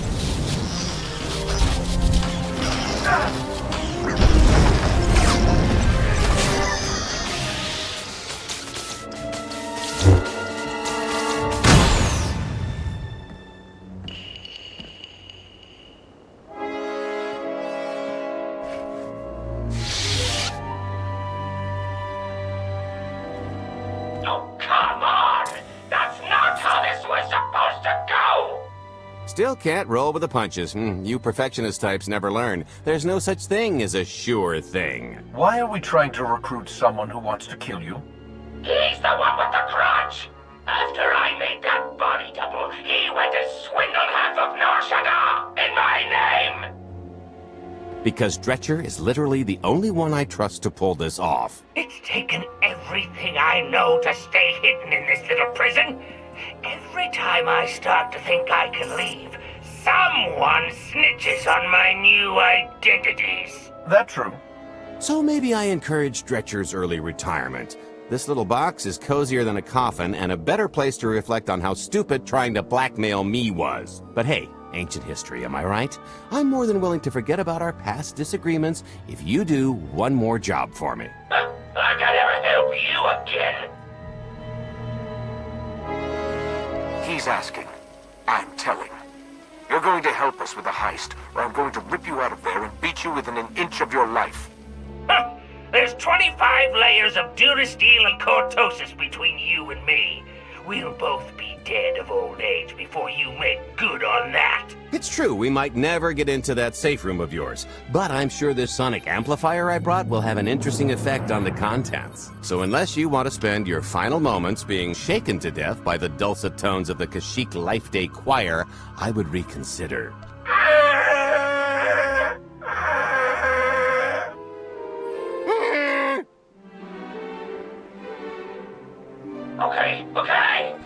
Oh, come on! That's not how this was supposed to go! Still can't roll with the punches. You perfectionist types never learn. There's no such thing as a sure thing. Why are we trying to recruit someone who wants to kill you? He's the one with the crutch! After I made that body double, he went to swindle half of Nar Shaddaa in my name! Because Dretcher is literally the only one I trust to pull this off. It's taken everything I know to stay hidden in this little prison. Every time I start to think I can leave, someone snitches on my new identities. That true. So maybe I encourage Dretcher's early retirement. This little box is cozier than a coffin and a better place to reflect on how stupid trying to blackmail me was. But hey, ancient history, am I right? I'm more than willing to forget about our past disagreements if you do one more job for me. I can never help you again. He's asking. I'm telling. You're going to help us with the heist, or I'm going to rip you out of there and beat you within an inch of your life. There's 25 layers of durasteel and cortosis between you and me. We'll both be dead of old age before you make good on that. It's true, we might never get into that safe room of yours, but I'm sure this sonic amplifier I brought will have an interesting effect on the contents. So unless you want to spend your final moments being shaken to death by the dulcet tones of the Kashyyyk Life Day Choir, I would reconsider. Okay, okay.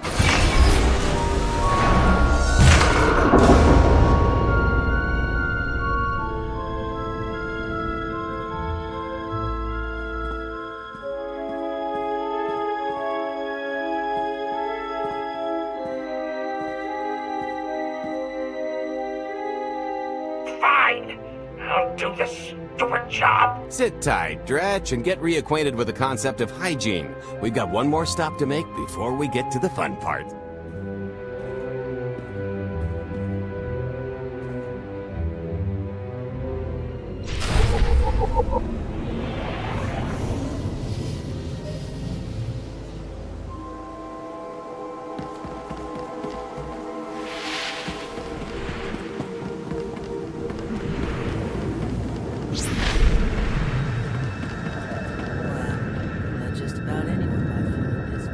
Fine. I'll do the stupid job. Sit tight, Dretch, and get reacquainted with the concept of hygiene. We've got one more stop to make before we get to the fun part. Just about anyone might feel in this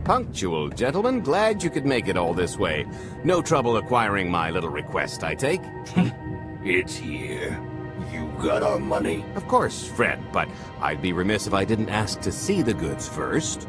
Punctual, gentlemen. Glad you could make it all this way. No trouble acquiring my little request, I take? It's here. You got our money? Of course, Fred, but I'd be remiss if I didn't ask to see the goods first.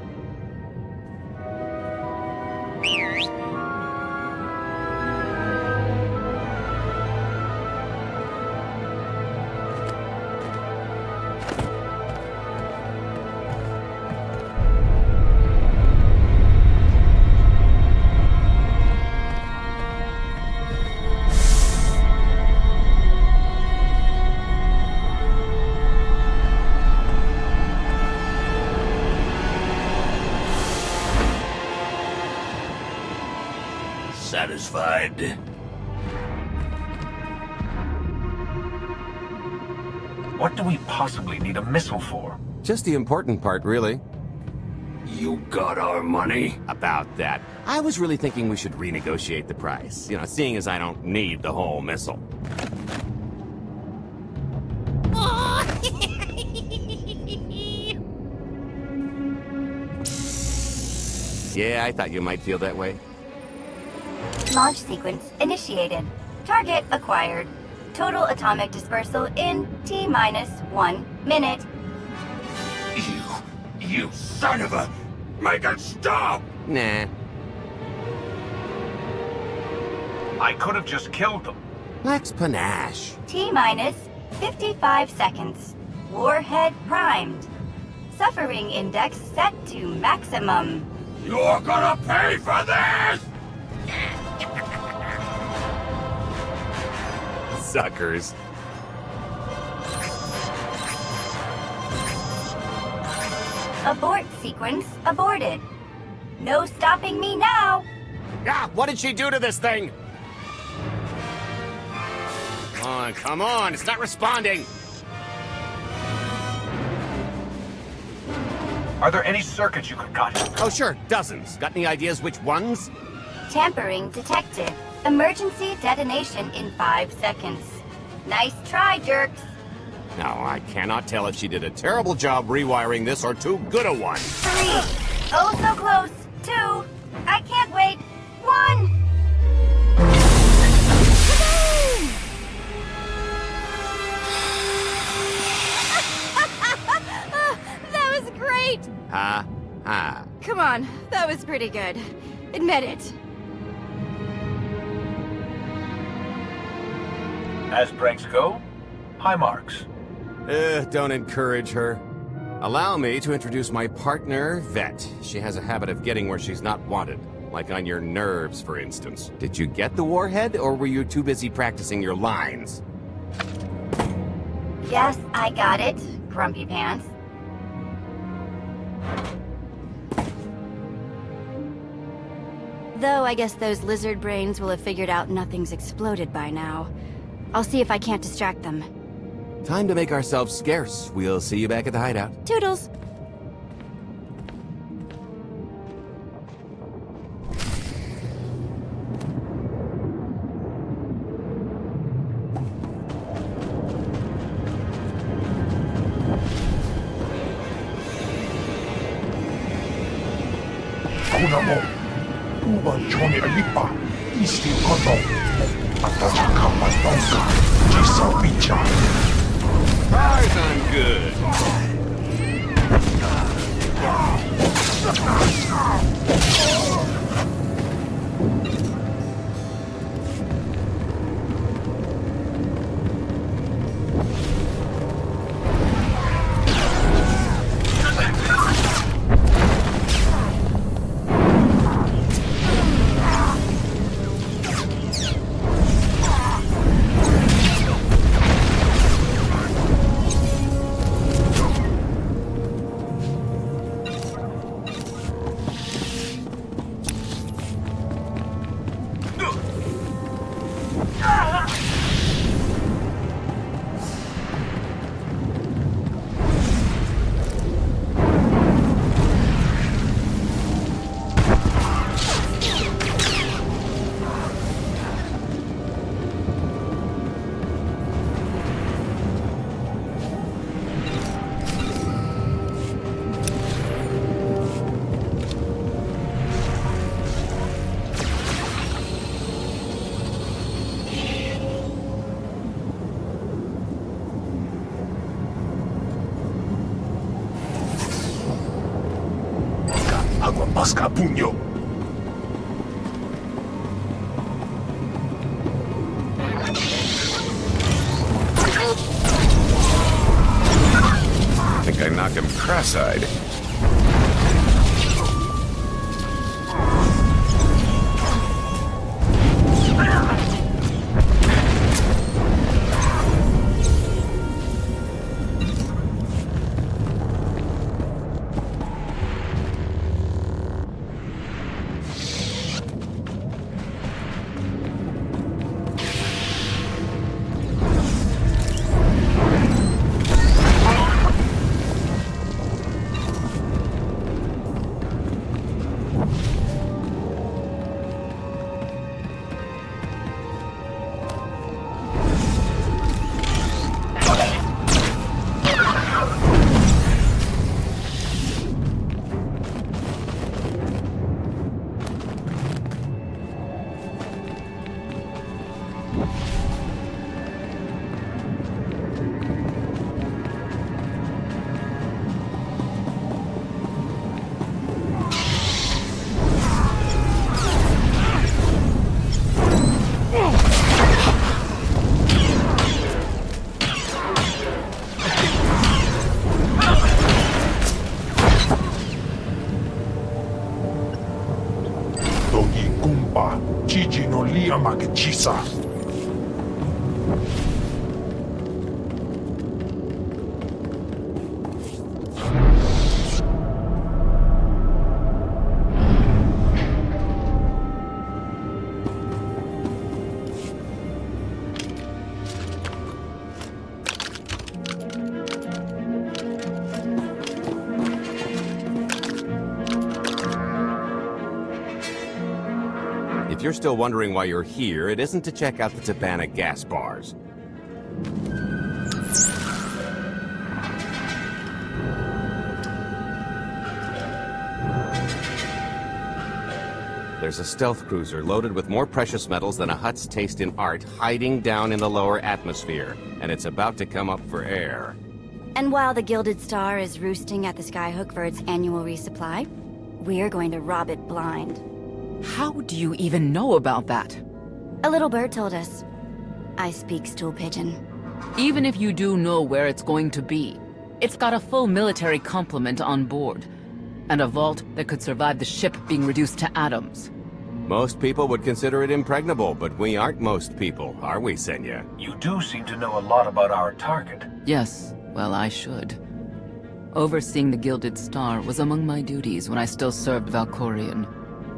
Satisfied? What do we possibly need a missile for? Just the important part, really. You got our money? About that. I was really thinking we should renegotiate the price. You know, seeing as I don't need the whole missile. Yeah, I thought you might feel that way. Launch sequence initiated. Target acquired. Total atomic dispersal in T-1 minute. You son of a... Make it stop! Nah. I could have just killed them. Max panache. T-minus 55 seconds. Warhead primed. Suffering index set to maximum. You're gonna pay for this! Suckers. Abort sequence aborted. No stopping me now. Ah, what did she do to this thing? Come on, it's not responding. Are there any circuits you could cut? Oh, sure, dozens. Got any ideas which ones? Tampering detected. Emergency detonation in 5 seconds. Nice try, jerks. Now, I cannot tell if she did a terrible job rewiring this or too good a one. 3. Oh, so close. 2. I can't wait. 1. That was great! Ha, ha. Come on, that was pretty good. Admit it. As pranks go, high marks. Don't encourage her. Allow me to introduce my partner, Vet. She has a habit of getting where she's not wanted. Like on your nerves, for instance. Did you get the warhead, or were you too busy practicing your lines? Yes, I got it, Grumpy Pants. Though I guess those lizard brains will have figured out nothing's exploded by now. I'll see if I can't distract them. Time to make ourselves scarce. We'll see you back at the hideout. Toodles! Kunamo, uba chone alipa, isti koto, ataka matonka, jisa picha. Right on good. Agua pasca puño. I think I knocked him cross-eyed. Gigi no lia magachisa. If you're still wondering why you're here, it isn't to check out the Tabana gas bars. There's a stealth cruiser loaded with more precious metals than a Hutt's taste in art hiding down in the lower atmosphere, and it's about to come up for air. And while the Gilded Star is roosting at the Skyhook for its annual resupply, we're going to rob it blind. How do you even know about that? A little bird told us. I speak stool pigeon. Even if you do know where it's going to be, It's got a full military complement on board, and a vault that could survive the ship being reduced to atoms. Most people would consider it impregnable, but we aren't most people, are we, Senya? You do seem to know a lot about our target. Yes, well, I should. Overseeing the Gilded Star was among my duties when I still served Valkorion.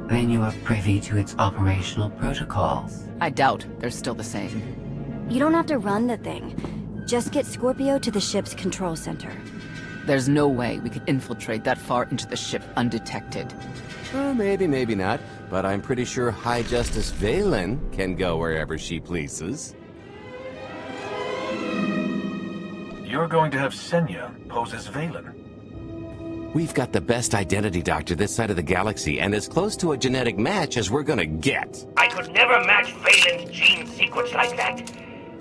Then you are privy to its operational protocols. I doubt they're still the same. You don't have to run the thing. Just get Scorpio to the ship's control center. There's no way we could infiltrate that far into the ship undetected. Well, maybe not, but I'm pretty sure High Justice Valen can go wherever she pleases. You're going to have Senya pose as Valen. We've got the best identity doctor this side of the galaxy, and as close to a genetic match as we're gonna get. I could never match Valen's gene sequence like that.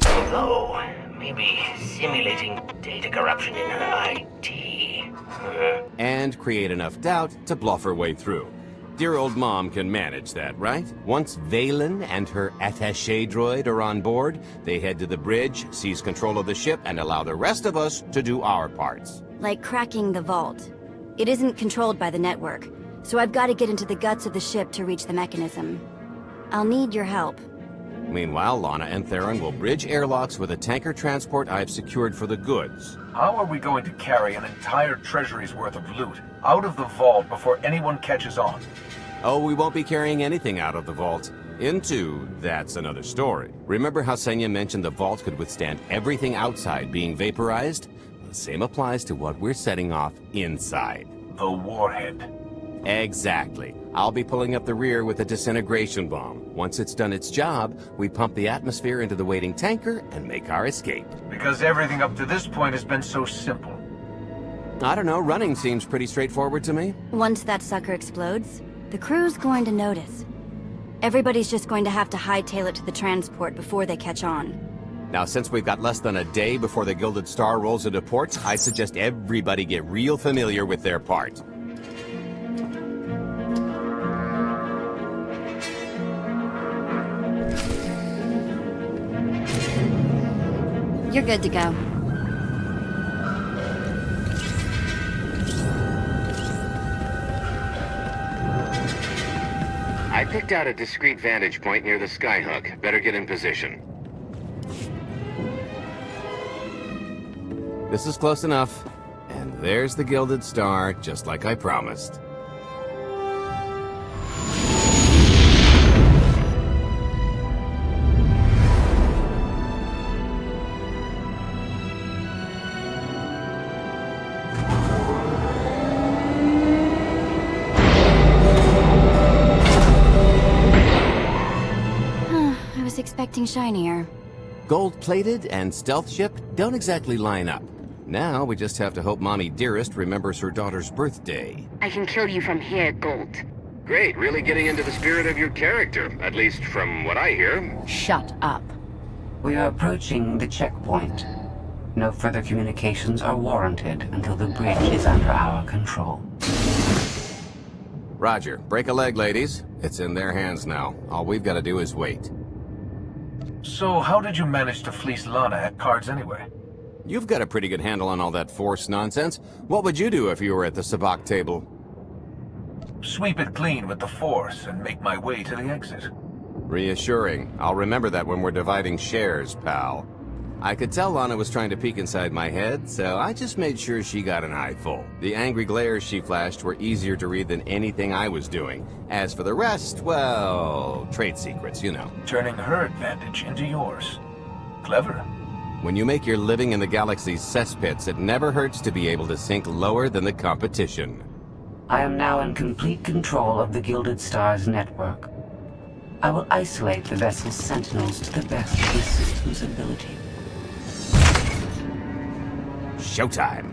Although, maybe simulating data corruption in her IT. And create enough doubt to bluff her way through. Dear old mom can manage that, right? Once Valen and her attaché droid are on board, they head to the bridge, seize control of the ship, and allow the rest of us to do our parts. Like cracking the vault. It isn't controlled by the network, so I've got to get into the guts of the ship to reach the mechanism. I'll need your help. Meanwhile, Lana and Theron will bridge airlocks with a tanker transport I've secured for the goods. How are we going to carry an entire treasury's worth of loot out of the vault before anyone catches on? Oh, we won't be carrying anything out of the vault. Into, that's another story. Remember how Senya mentioned the vault could withstand everything outside being vaporized? The same applies to what we're setting off inside. The warhead. Exactly. I'll be pulling up the rear with a disintegration bomb. Once it's done its job, we pump the atmosphere into the waiting tanker and make our escape. Because everything up to this point has been so simple. I don't know, running seems pretty straightforward to me. Once that sucker explodes, the crew's going to notice. Everybody's just going to have to hightail it to the transport before they catch on. Now, since we've got less than a day before the Gilded Star rolls into port, I suggest everybody get real familiar with their part. You're good to go. I picked out a discreet vantage point near the skyhook. Better get in position. This is close enough. And there's the Gilded Star, just like I promised. Expecting shinier. Gold-plated and stealth ship don't exactly line up. Now we just have to hope Mommy Dearest remembers her daughter's birthday. I can kill you from here, Gold. Great, really getting into the spirit of your character, at least from what I hear. Shut up. We are approaching the checkpoint. No further communications are warranted until the bridge is under our control. Roger. Break a leg, ladies. It's in their hands now. All we've got to do is wait. So how did you manage to fleece Lana at cards anyway? You've got a pretty good handle on all that Force nonsense. What would you do if you were at the sabacc table? Sweep it clean with the Force and make my way to the exit. Reassuring. I'll remember that when we're dividing shares, pal. I could tell Lana was trying to peek inside my head, so I just made sure she got an eyeful. The angry glares she flashed were easier to read than anything I was doing. As for the rest, well, trade secrets, you know. Turning her advantage into yours. Clever. When you make your living in the galaxy's cesspits, it never hurts to be able to sink lower than the competition. I am now in complete control of the Gilded Star's network. I will isolate the vessel's sentinels to the best of the system's ability. Showtime!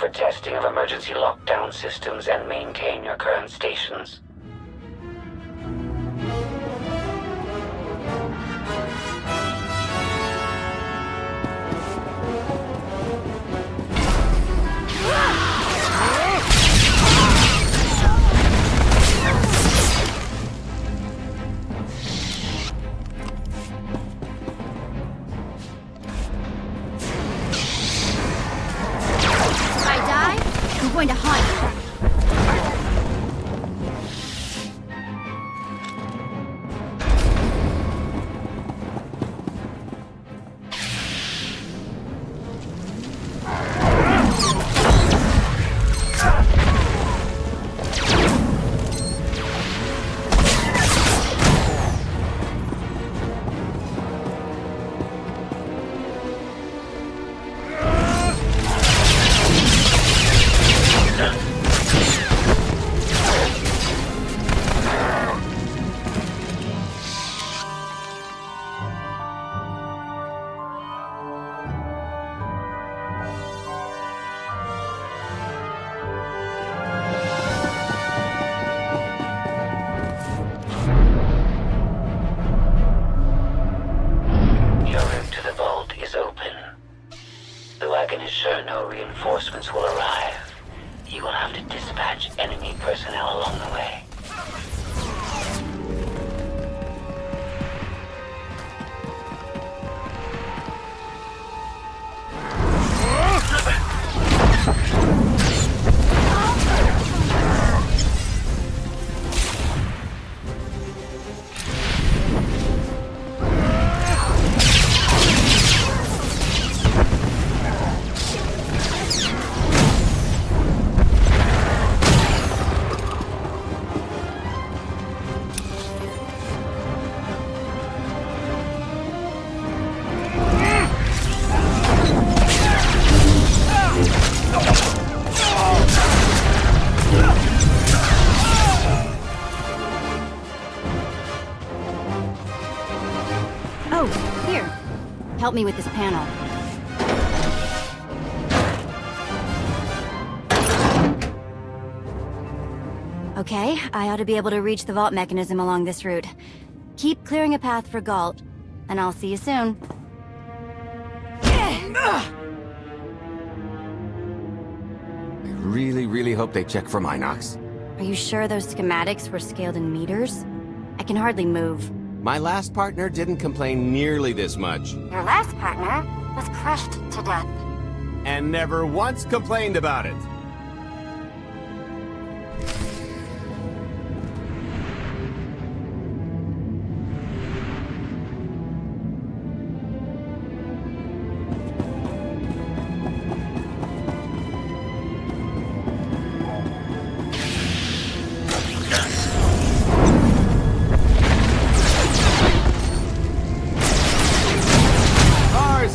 for testing of emergency lockdown systems and maintain your current stations. I'm going to haunt you. Reinforcements will arrive. You will have to dispatch enemy personnel along the way. Oh, here. Help me with this panel. Okay, I ought to be able to reach the vault mechanism along this route. Keep clearing a path for Galt, and I'll see you soon. I really hope they check for Minox. Are you sure those schematics were scaled in meters? I can hardly move. My last partner didn't complain nearly this much. Your last partner was crushed to death. And never once complained about it.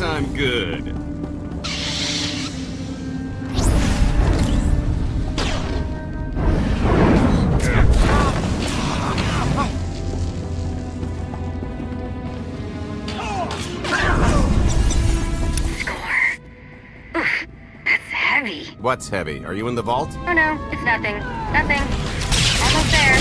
I'm good. That's heavy. What's heavy? Are you in the vault? Oh no, it's nothing. Nothing. Almost there.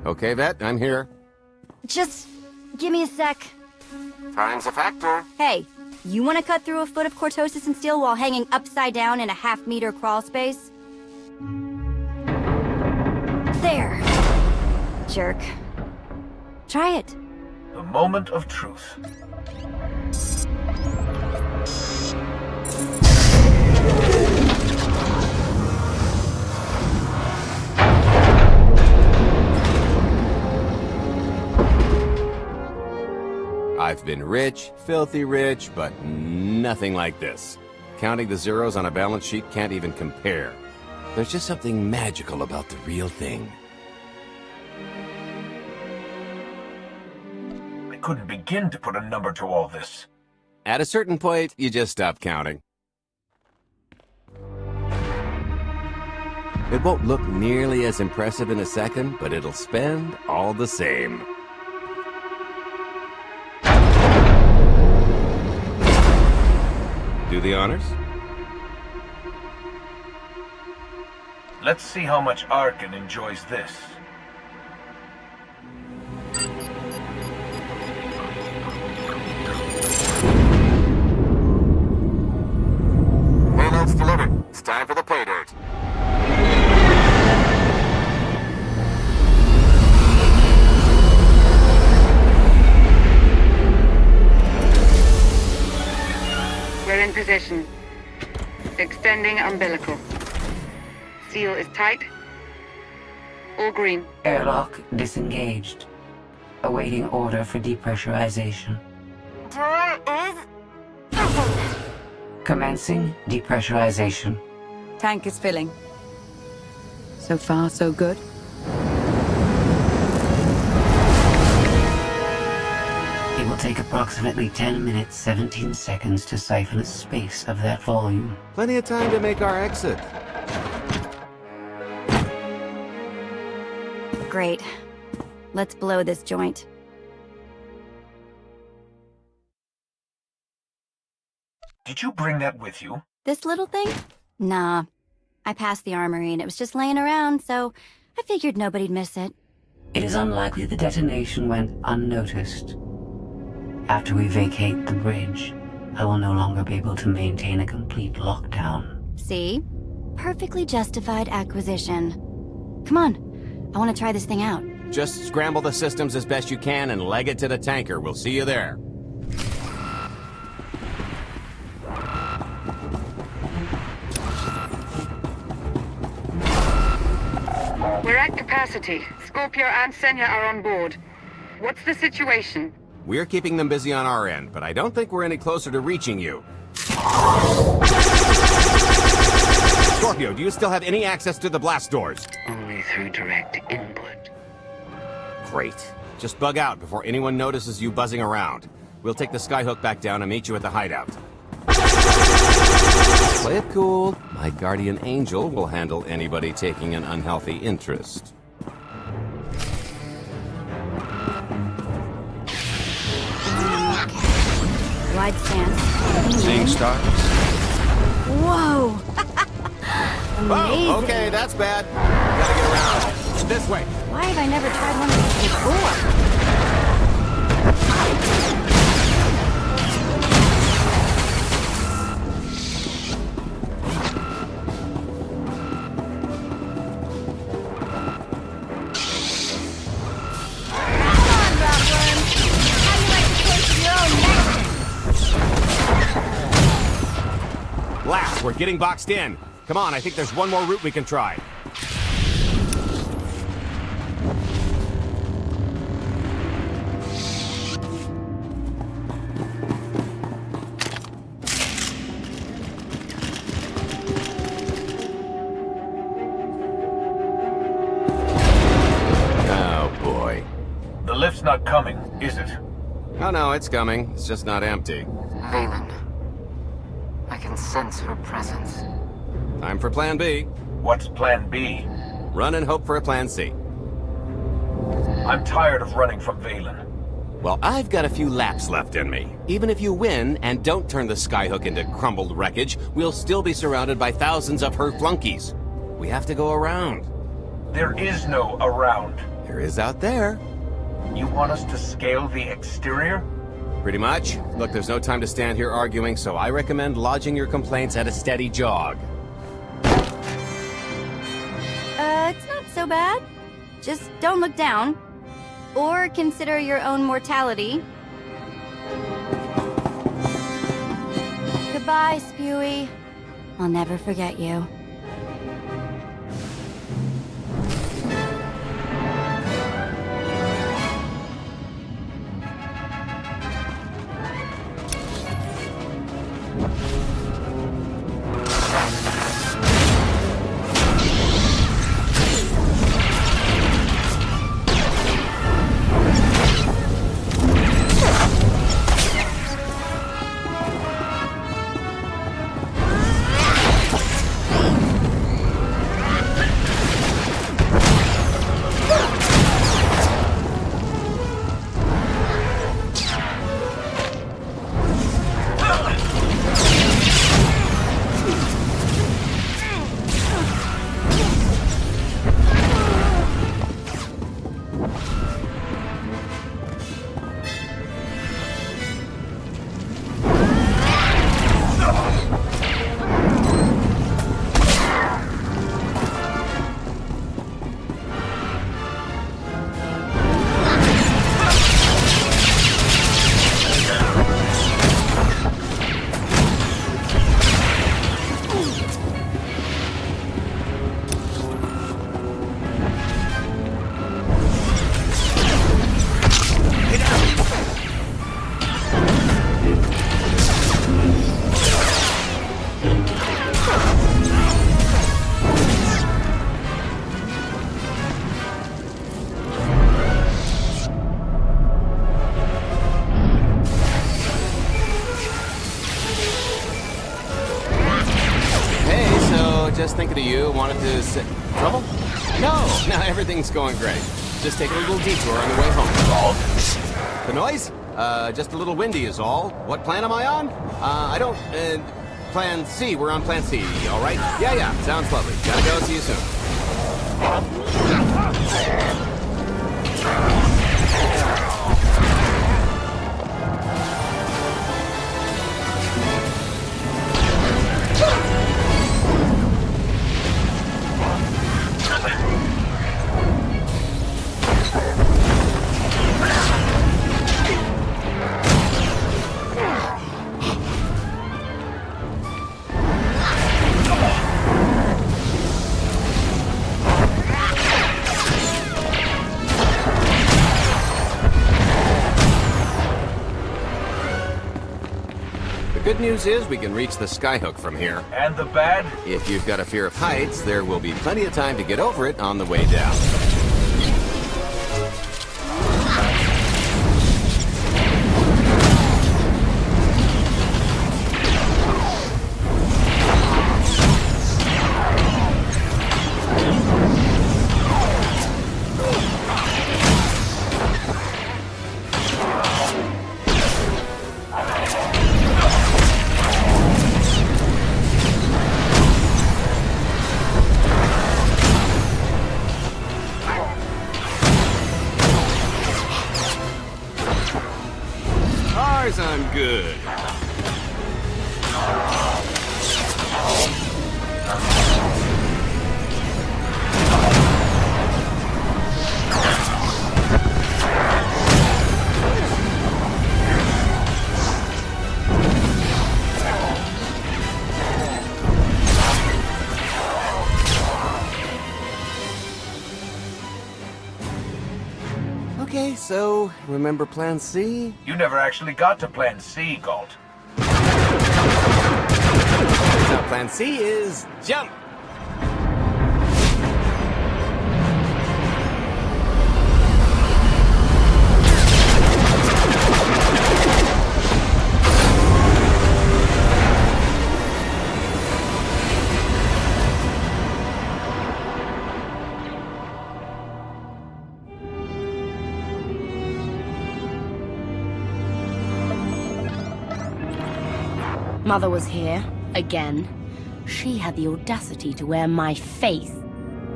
Okay, Vet, I'm here. Just give me a sec. Time's a factor. Hey, you want to cut through a foot of cortosis and steel while hanging upside down in a half-meter crawl space? There. Jerk. Try it. The moment of truth. I've been rich, filthy rich, but nothing like this. Counting the zeros on a balance sheet can't even compare. There's just something magical about the real thing. I couldn't begin to put a number to all this. At a certain point, you just stop counting. It won't look nearly as impressive in a second, but it'll spend all the same. Do the honors? Let's see how much Arkin enjoys this. Payload's delivered. It's time for the pay dirt. We're in position. Extending umbilical. Seal is tight. All green. Airlock disengaged. Awaiting order for depressurization. Door is Commencing depressurization. Tank is filling. So far, so good. It will take approximately 10 minutes, 17 seconds to siphon a space of that volume. Plenty of time to make our exit. Great. Let's blow this joint. Did you bring that with you? This little thing? Nah. I passed the armory and it was just laying around, so I figured nobody'd miss it. It is unlikely the detonation went unnoticed. After we vacate the bridge, I will no longer be able to maintain a complete lockdown. See? Perfectly justified acquisition. Come on. I want to try this thing out. Just scramble the systems as best you can and leg it to the tanker. We'll see you there. We're at capacity. Scorpio and Senya are on board. What's the situation? We're keeping them busy on our end, but I don't think we're any closer to reaching you. Scorpio, do you still have any access to the blast doors? Only through direct input. Great. Just bug out before anyone notices you buzzing around. We'll take the skyhook back down and meet you at the hideout. Play it cool. My guardian angel will handle anybody taking an unhealthy interest. Wide stance. Seeing stars? Whoa! Amazing. Oh, okay, that's bad. Gotta get around. This way. Why have I never tried one of these before? Blast, we're getting boxed in. Come on, I think there's one more route we can try. Oh, boy. The lift's not coming, is it? Oh, no, it's coming. It's just not empty. Valen. I can sense her presence. Time for Plan B. What's Plan B? Run and hope for a Plan C. I'm tired of running from Valen. Well, I've got a few laps left in me. Even if you win and don't turn the skyhook into crumbled wreckage, we'll still be surrounded by thousands of her flunkies. We have to go around. There is no around. There is out there. You want us to scale the exterior? Pretty much. Look, there's no time to stand here arguing, so I recommend lodging your complaints at a steady jog. It's not so bad. Just don't look down. Or consider your own mortality. Goodbye, Spewy. I'll never forget you. just thinking of you. Wanted to say... Trouble? No, everything's going great. Just taking a little detour on the way home. The noise? Just a little windy is all. What plan am I on? I don't... Plan C. We're on Plan C, all right? Yeah. Sounds lovely. Gotta go. See you soon. Good news is we can reach the skyhook from here. And the bad? If you've got a fear of heights, there will be plenty of time to get over it on the way down. I'm good. Okay, so, remember Plan C? You never actually got to Plan C, Galt. So Plan C is jump! Mother was here, again. She had the audacity to wear my face.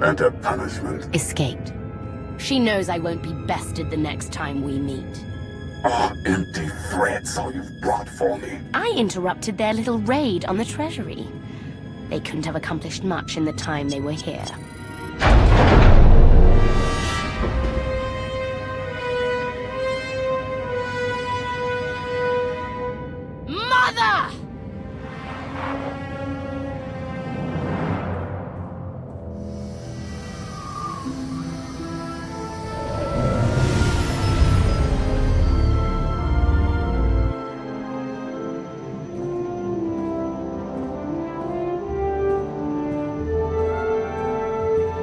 And her punishment? Escaped. She knows I won't be bested the next time we meet. Empty threats all you've brought for me. I interrupted their little raid on the treasury. They couldn't have accomplished much in the time they were here. Mother!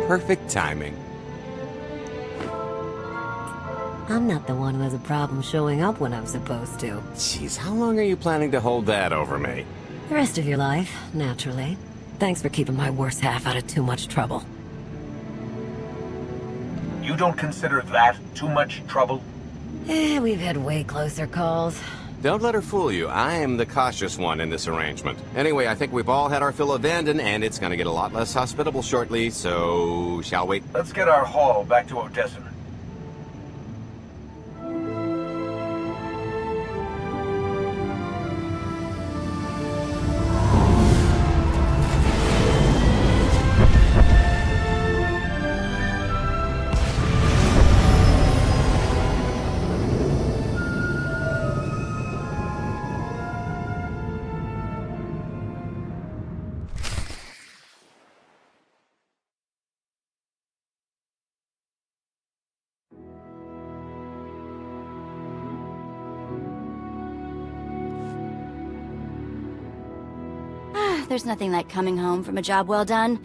Perfect timing. I'm not the one who has a problem showing up when I'm supposed to. Jeez, how long are you planning to hold that over me? The rest of your life, naturally. Thanks for keeping my worse half out of too much trouble. You don't consider that too much trouble? We've had way closer calls. Don't let her fool you. I am the cautious one in this arrangement. Anyway, I think we've all had our fill of Vanden, and it's gonna get a lot less hospitable shortly, so... shall we? Let's get our haul back to Odessa. There's nothing like coming home from a job well done,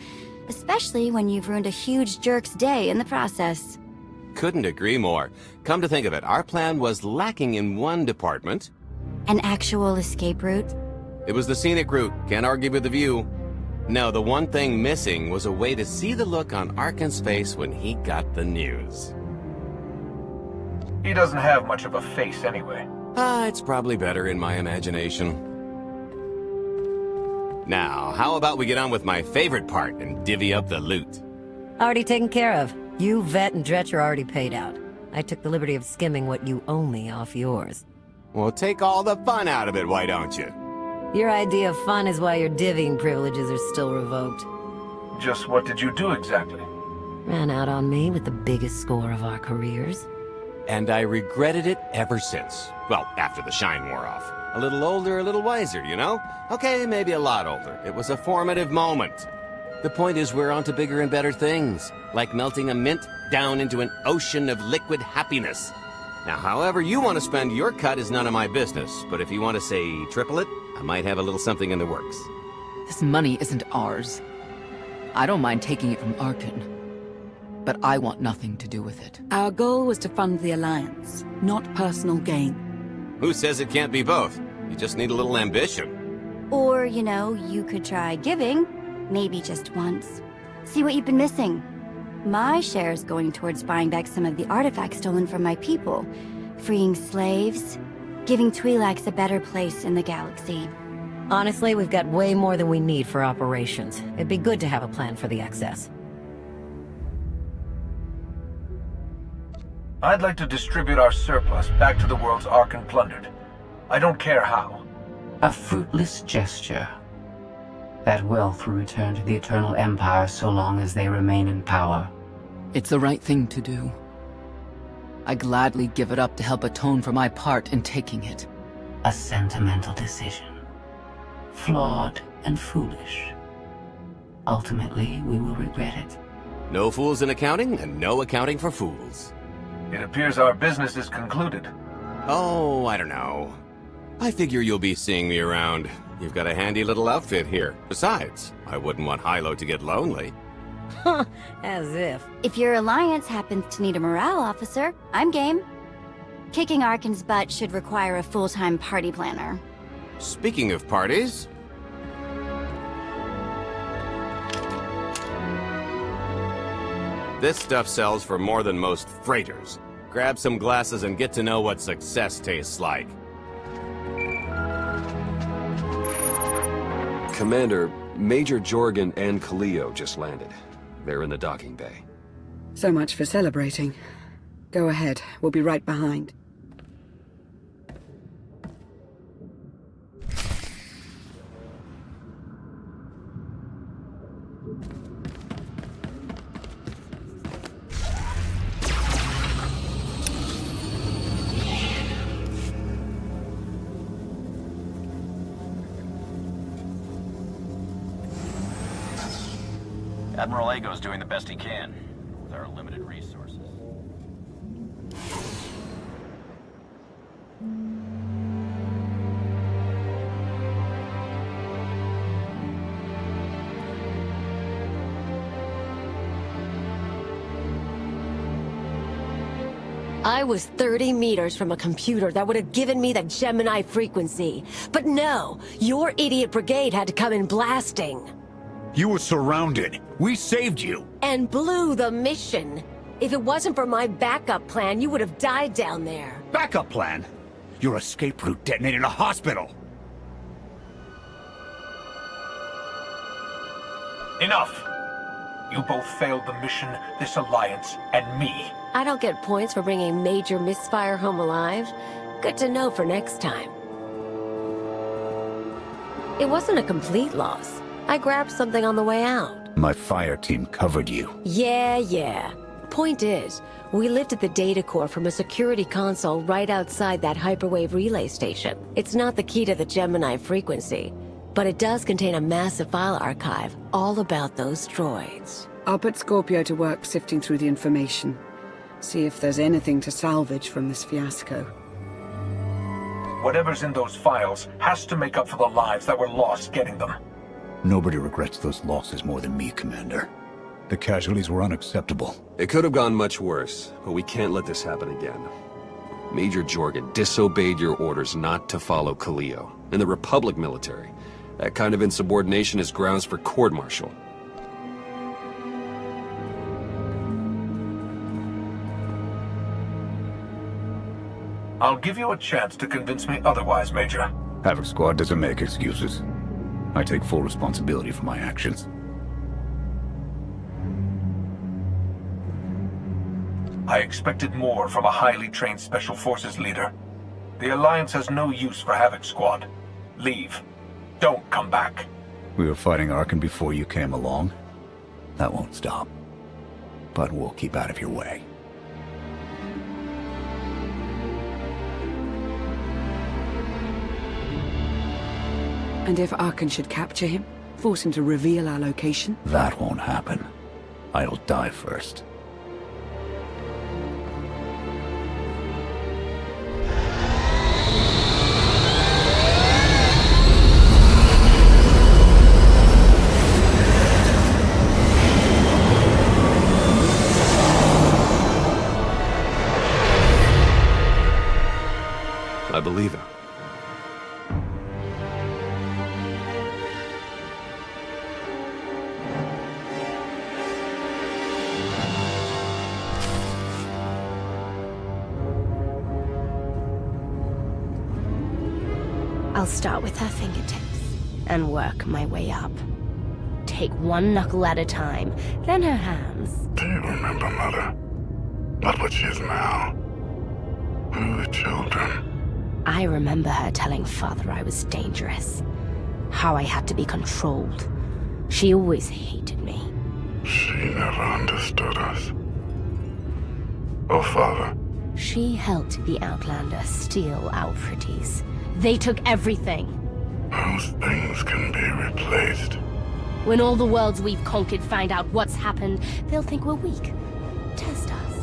especially when you've ruined a huge jerk's day in the process. Couldn't agree more. Come to think of it, our plan was lacking in one department. An actual escape route? It was the scenic route. Can't argue with the view. No, the one thing missing was a way to see the look on Arkan's face when he got the news. He doesn't have much of a face anyway. It's probably better in my imagination. Now, how about we get on with my favorite part and divvy up the loot? Already taken care of. You, Vet, and Dretch are already paid out. I took the liberty of skimming what you owe me off yours. Well, take all the fun out of it, why don't you? Your idea of fun is why your divvying privileges are still revoked. Just what did you do exactly? Ran out on me with the biggest score of our careers. And I regretted it ever since. Well, after the shine wore off. A little older, a little wiser, you know? Okay, maybe a lot older. It was a formative moment. The point is we're on to bigger and better things. Like melting a mint down into an ocean of liquid happiness. Now, however you want to spend your cut is none of my business. But if you want to say triple it, I might have a little something in the works. This money isn't ours. I don't mind taking it from Arkan. But I want nothing to do with it. Our goal was to fund the Alliance, not personal gain. Who says it can't be both? You just need a little ambition. Or, you know, you could try giving. Maybe just once. See what you've been missing. My share's going towards buying back some of the artifacts stolen from my people. Freeing slaves. Giving Twi'leks a better place in the galaxy. Honestly, we've got way more than we need for operations. It'd be good to have a plan for the excess. I'd like to distribute our surplus back to the worlds Arkan plundered. I don't care how. A fruitless gesture. That wealth will return to the Eternal Empire so long as they remain in power. It's the right thing to do. I gladly give it up to help atone for my part in taking it. A sentimental decision. Flawed and foolish. Ultimately, we will regret it. No fools in accounting, and no accounting for fools. It appears our business is concluded. Oh, I don't know. I figure you'll be seeing me around. You've got a handy little outfit here. Besides, I wouldn't want Hilo to get lonely. Huh, as if. If your alliance happens to need a morale officer, I'm game. Kicking Arkan's butt should require a full-time party planner. Speaking of parties... This stuff sells for more than most freighters. Grab some glasses and get to know what success tastes like. Commander, Major Jorgen and Kaleo just landed. They're in the docking bay. So much for celebrating. Go ahead, we'll be right behind. Admiral Ago's doing the best he can with our limited resources. I was 30 meters from a computer that would have given me the Gemini frequency. But no, your idiot brigade had to come in blasting. You were surrounded. We saved you. And blew the mission. If it wasn't for my backup plan, you would have died down there. Backup plan? Your escape route detonated a hospital. Enough! You both failed the mission, this alliance, and me. I don't get points for bringing Major Misfire home alive. Good to know for next time. It wasn't a complete loss. I grabbed something on the way out. My fire team covered you. Yeah. Point is, we lifted the data core from a security console right outside that hyperwave relay station. It's not the key to the Gemini frequency, but it does contain a massive file archive all about those droids. I'll put Scorpio to work sifting through the information. See if there's anything to salvage from this fiasco. Whatever's in those files has to make up for the lives that were lost getting them. Nobody regrets those losses more than me, Commander. The casualties were unacceptable. It could have gone much worse, but we can't let this happen again. Major Jorgen disobeyed your orders not to follow Kaleo and the Republic military. That kind of insubordination is grounds for court-martial. I'll give you a chance to convince me otherwise, Major. Havoc Squad doesn't make excuses. I take full responsibility for my actions. I expected more from a highly trained Special Forces leader. The Alliance has no use for Havoc Squad. Leave. Don't come back. We were fighting Arkham before you came along. That won't stop. But we'll keep out of your way. And if Arkan should capture him? Force him to reveal our location? That won't happen. I'll die first. I believe him. I'll start with her fingertips and work my way up. Take one knuckle at a time, then her hands. Do you remember, Mother? Not what she is now. We were children. I remember her telling Father I was dangerous. How I had to be controlled. She always hated me. She never understood us. Oh, Father. She helped the Outlander steal our pretties. They took everything. Those things can be replaced. When all the worlds we've conquered find out what's happened, they'll think we're weak. Test us.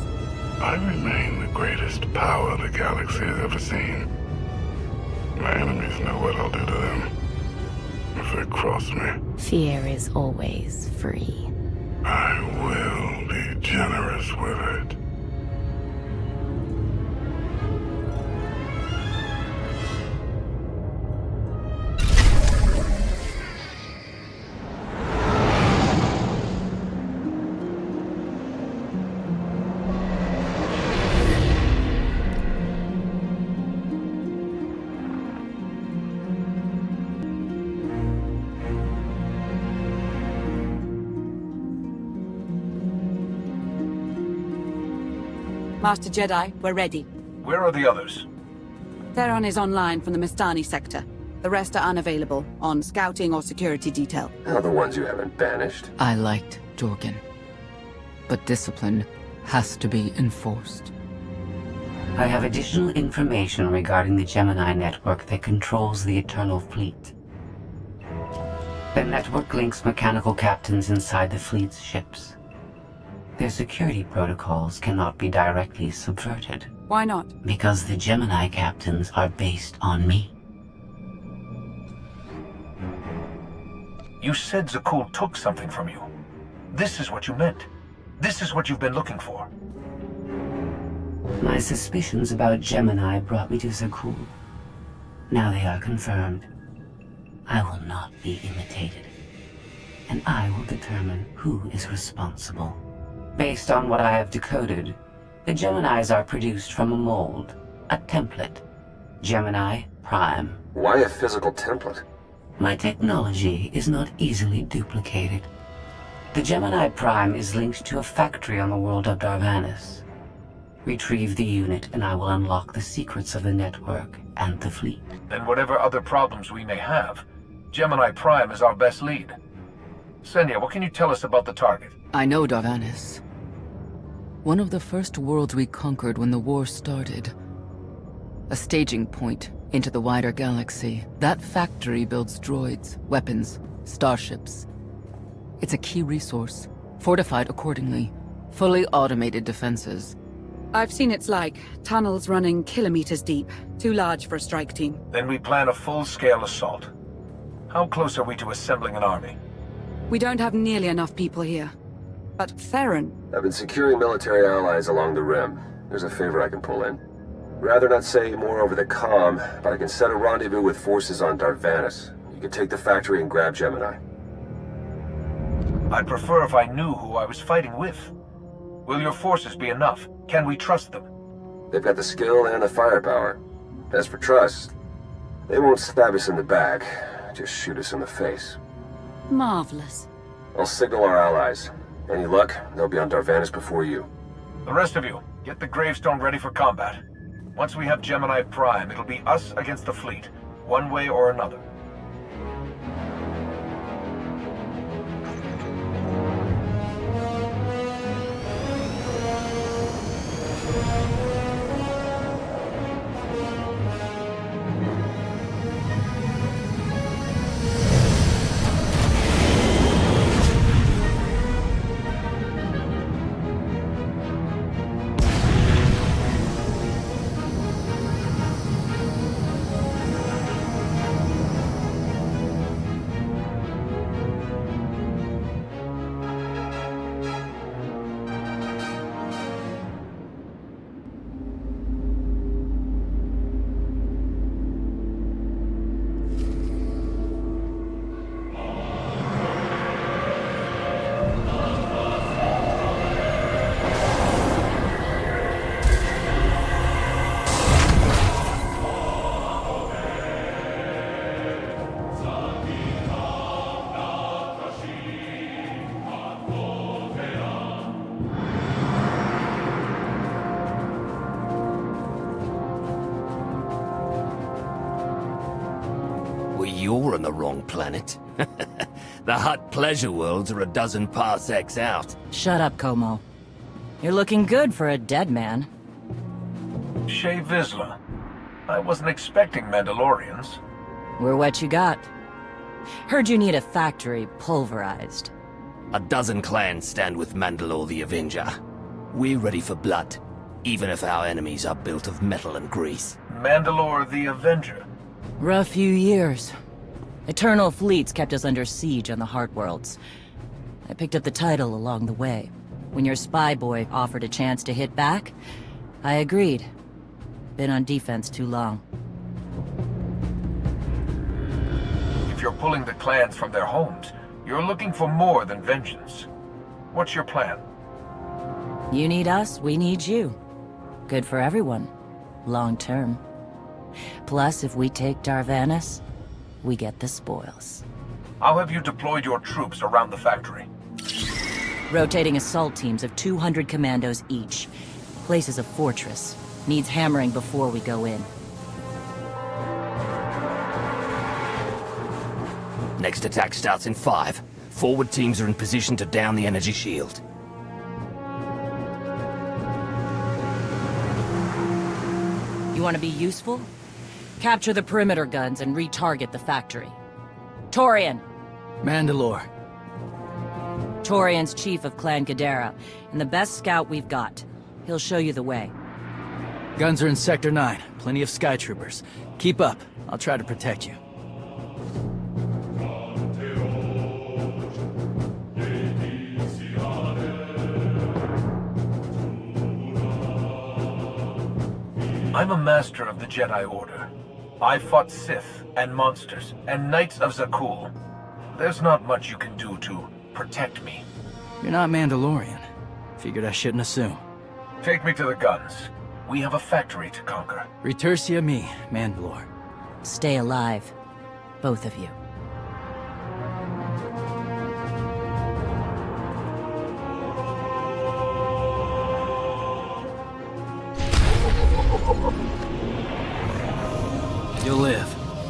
I remain the greatest power the galaxy has ever seen. My enemies know what I'll do to them if they cross me. Fear is always free. I will be generous with it. Master Jedi, we're ready. Where are the others? Theron is online from the Mistani sector. The rest are unavailable, on scouting or security detail. How the ones you haven't banished? I liked Jorgen. But discipline has to be enforced. I have additional information regarding the Gemini network that controls the Eternal Fleet. The network links mechanical captains inside the fleet's ships. Their security protocols cannot be directly subverted. Why not? Because the Gemini captains are based on me. You said Zakul took something from you. This is what you meant. This is what you've been looking for. My suspicions about Gemini brought me to Zakul. Now they are confirmed. I will not be imitated. And I will determine who is responsible. Based on what I have decoded, the Geminis are produced from a mold, a template. Gemini Prime. Why a physical template? My technology is not easily duplicated. The Gemini Prime is linked to a factory on the world of Darvanis. Retrieve the unit and I will unlock the secrets of the network and the fleet. Then whatever other problems we may have, Gemini Prime is our best lead. Senya, what can you tell us about the target? I know Darvanis. One of the first worlds we conquered when the war started. A staging point into the wider galaxy. That factory builds droids, weapons, starships. It's a key resource, fortified accordingly. Fully automated defenses. I've seen its like. Tunnels running kilometers deep. Too large for a strike team. Then we plan a full-scale assault. How close are we to assembling an army? We don't have nearly enough people here. But Theron... I've been securing military allies along the rim. There's a favor I can pull in. Rather not say more over the comm, but I can set a rendezvous with forces on Darvanis. You could take the factory and grab Gemini. I'd prefer if I knew who I was fighting with. Will your forces be enough? Can we trust them? They've got the skill and the firepower. As for trust, they won't stab us in the back, just shoot us in the face. Marvelous. I'll signal our allies. Any luck, they'll be on Darvanis before you. The rest of you, get the gravestone ready for combat. Once we have Gemini Prime, it'll be us against the fleet, one way or another. You're on the wrong planet. The Hutt pleasure worlds are a dozen parsecs out. Shut up, Como. You're looking good for a dead man. Shay Vizsla. I wasn't expecting Mandalorians. We're what you got. Heard you need a factory pulverized. A dozen clans stand with Mandalore the Avenger. We're ready for blood, even if our enemies are built of metal and grease. Mandalore the Avenger? Rough few years. Eternal fleets kept us under siege on the Heart Worlds. I picked up the title along the way. When your spy boy offered a chance to hit back, I agreed. Been on defense too long. If you're pulling the clans from their homes, you're looking for more than vengeance. What's your plan? You need us, we need you. Good for everyone. Long term. Plus, if we take Darvanis, we get the spoils. How have you deployed your troops around the factory? Rotating assault teams of 200 commandos each. Place is a fortress. Needs hammering before we go in. Next attack starts in 5. Forward teams are in position to down the energy shield. You want to be useful? Capture the perimeter guns and retarget the factory. Torian! Mandalore. Torian's chief of Clan Ghidorah, and the best scout we've got. He'll show you the way. Guns are in Sector 9. Plenty of Sky Troopers. Keep up. I'll try to protect you. I'm a master of the Jedi Order. I fought Sith and monsters and Knights of Zakul. There's not much you can do to protect me. You're not Mandalorian. Figured I shouldn't assume. Take me to the guns. We have a factory to conquer. Retursia me, Mandalore. Stay alive. Both of you.